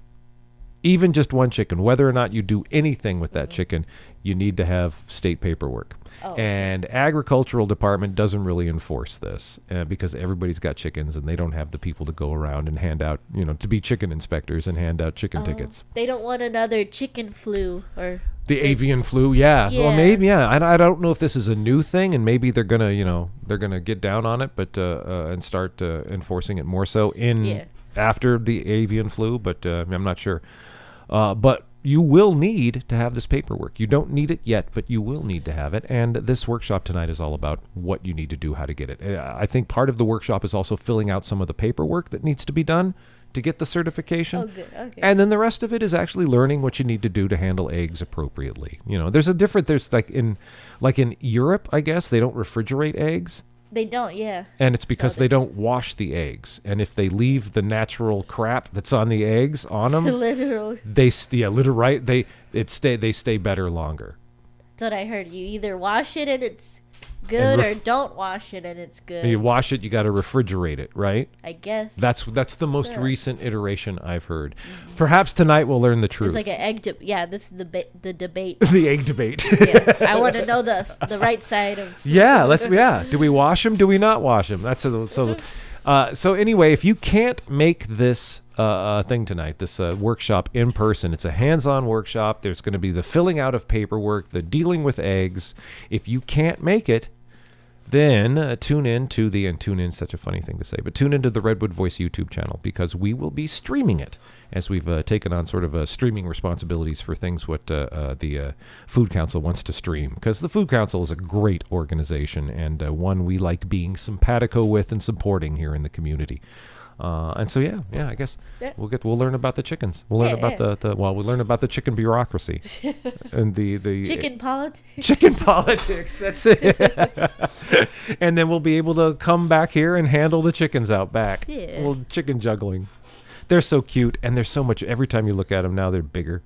even just one chicken, whether or not you do anything with that chicken, you need to have state paperwork. And agricultural department doesn't really enforce this because everybody's got chickens and they don't have the people to go around and hand out, to be chicken inspectors and hand out chicken tickets. They don't want another chicken flu or the avian flu. Yeah. Well, maybe. Yeah. I don't know if this is a new thing, and maybe they're gonna get down on it, but and start enforcing it more so after the avian flu. But I'm not sure. But you will need to have this paperwork. You don't need it yet, but you will need to have it. And this workshop tonight is all about what you need to do, how to get it. I think part of the workshop is also filling out some of the paperwork that needs to be done to get the certification. Oh, good. Okay. And then the rest of it is actually learning what you need to do to handle eggs appropriately. There's like in Europe, I guess, they don't refrigerate eggs. They don't, yeah. And it's because they don't wash the eggs. And if they leave the natural crap that's on the eggs on them, literal. they stay better longer. That's what I heard. You either wash it and it's good, or don't wash it and it's good. When you wash it, you got to refrigerate it, right? I guess. That's the most recent iteration I've heard. Mm-hmm. Perhaps tonight we'll learn the truth. It's like an egg this is the debate. The egg debate. Yeah. I want to know the right side of. Yeah, do we wash them? Do we not wash them? So anyway, if you can't make this thing tonight, this workshop in person, it's a hands-on workshop. There's going to be the filling out of paperwork, the dealing with eggs. If you can't make it, then tune into such a funny thing to say, but tune into the Redwood Voice YouTube channel, because we will be streaming it, as we've taken on sort of streaming responsibilities for things what the Food Council wants to stream, because the Food Council is a great organization and one we like being simpatico with and supporting here in the community. And so I guess we'll learn about the chickens. We'll learn about we'll learn about the chicken bureaucracy and the chicken politics. Chicken politics. That's it. And then we'll be able to come back here and handle the chickens out back. Yeah. Well, chicken juggling. They're so cute, and there's so much. Every time you look at them now, they're bigger.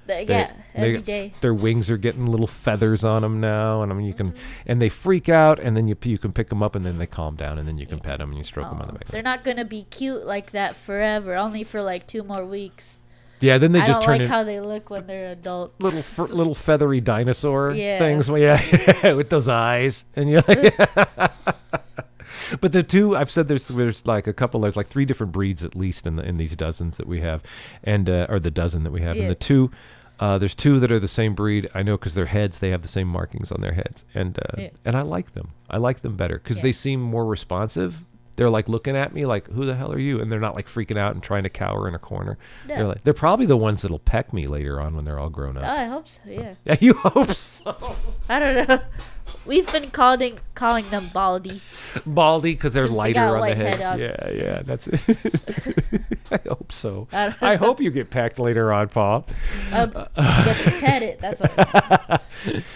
Every day. Their wings are getting little feathers on them now, and I mean you can, and they freak out, and then you can pick them up, and then they calm down, and then you can pet them and you stroke them on the back. They're not gonna be cute like that forever. Only for like 2 more weeks. Yeah, then they just turn. I don't like how they look when they're adults. Little feathery dinosaur things. Well, with those eyes, and you're like. But the two, I've said there's like a couple, there's like 3 different breeds at least in these dozens that we have, and or the dozen that we have, and the two. There's 2 that are the same breed. I know because their heads, they have the same markings on their heads. And I like them. I like them better because they seem more responsive. They're like looking at me like, who the hell are you? And they're not like freaking out and trying to cower in a corner. No. They're probably the ones that'll peck me later on when they're all grown up. Oh, I hope so, yeah. Yeah, you hope so. I don't know. We've been calling them Baldy. Baldy because they're lighter on the head. Yeah, that's it. I hope so. I hope you get pecked later on, Paul. Get to pet it. That's what.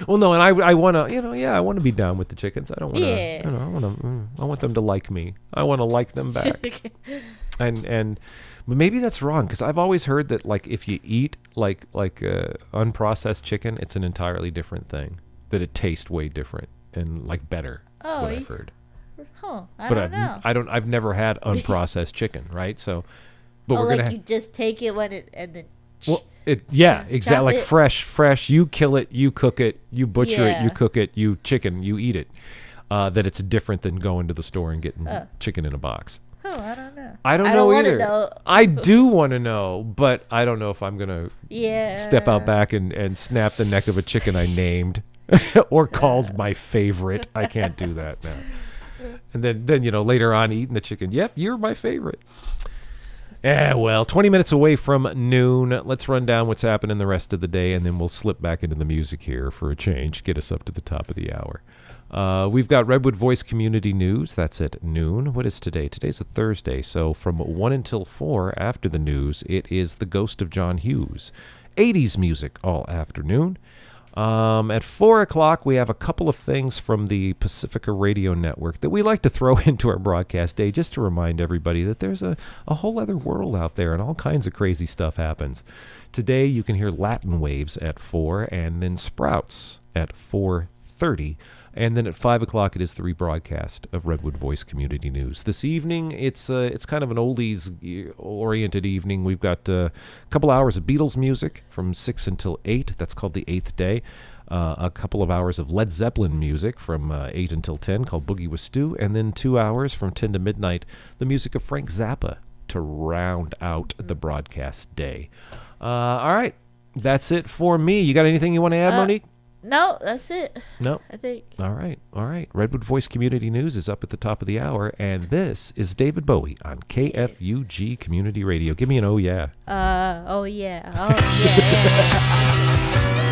Well, no, and I want to, I want to be down with the chickens. I don't want to. I want them to like me. I want to like them back. And but maybe that's wrong because I've always heard that like if you eat like unprocessed chicken, it's an entirely different thing. That it tastes way different and like better. Is what I've heard. Huh? I But don't know. I've never had unprocessed chicken, right? So, but we're like gonna. you just take it when it and then. Well, exactly. chop Like it. fresh. You kill it, you cook it, you butcher it, you Yeah. cook it, you eat it. That it's different than going to the store and getting chicken in a box. Oh, I don't know. I don't I know don't wanna either. know. I do want to know, but I don't know if I'm gonna Yeah. step out back and snap the neck of a chicken I named or called my favorite. I can't do that now. And then later on eating the chicken. Yep, you're my favorite. Well, 20 minutes away from noon. Let's run down what's happening the rest of the day, and then we'll slip back into the music here for a change. Get us up to the top of the hour. We've got Redwood Voice Community News. That's at noon. What is today? Today's a Thursday. So from 1 until 4 after the news, it is The Ghost of John Hughes. 80s music all afternoon. At 4 o'clock, we have a couple of things from the Pacifica Radio Network that we like to throw into our broadcast day just to remind everybody that there's a whole other world out there and all kinds of crazy stuff happens. Today, you can hear Latin Waves at 4 and then Sprouts at 4:30. And then at 5 o'clock, it is the rebroadcast of Redwood Voice Community News. This evening, it's kind of an oldies-oriented evening. We've got a couple hours of Beatles music from 6 until 8. That's called The Eighth Day. A couple of hours of Led Zeppelin music from 8 until 10 called Boogie with Stu. And then 2 hours from 10 to midnight, the music of Frank Zappa to round out the broadcast day. All right. That's it for me. You got anything you want to add, Monique? No, that's it. No. I think. All right. Redwood Voice Community News is up at the top of the hour, and this is David Bowie on KFUG Community Radio. Give me an oh yeah. Oh yeah. Oh yeah.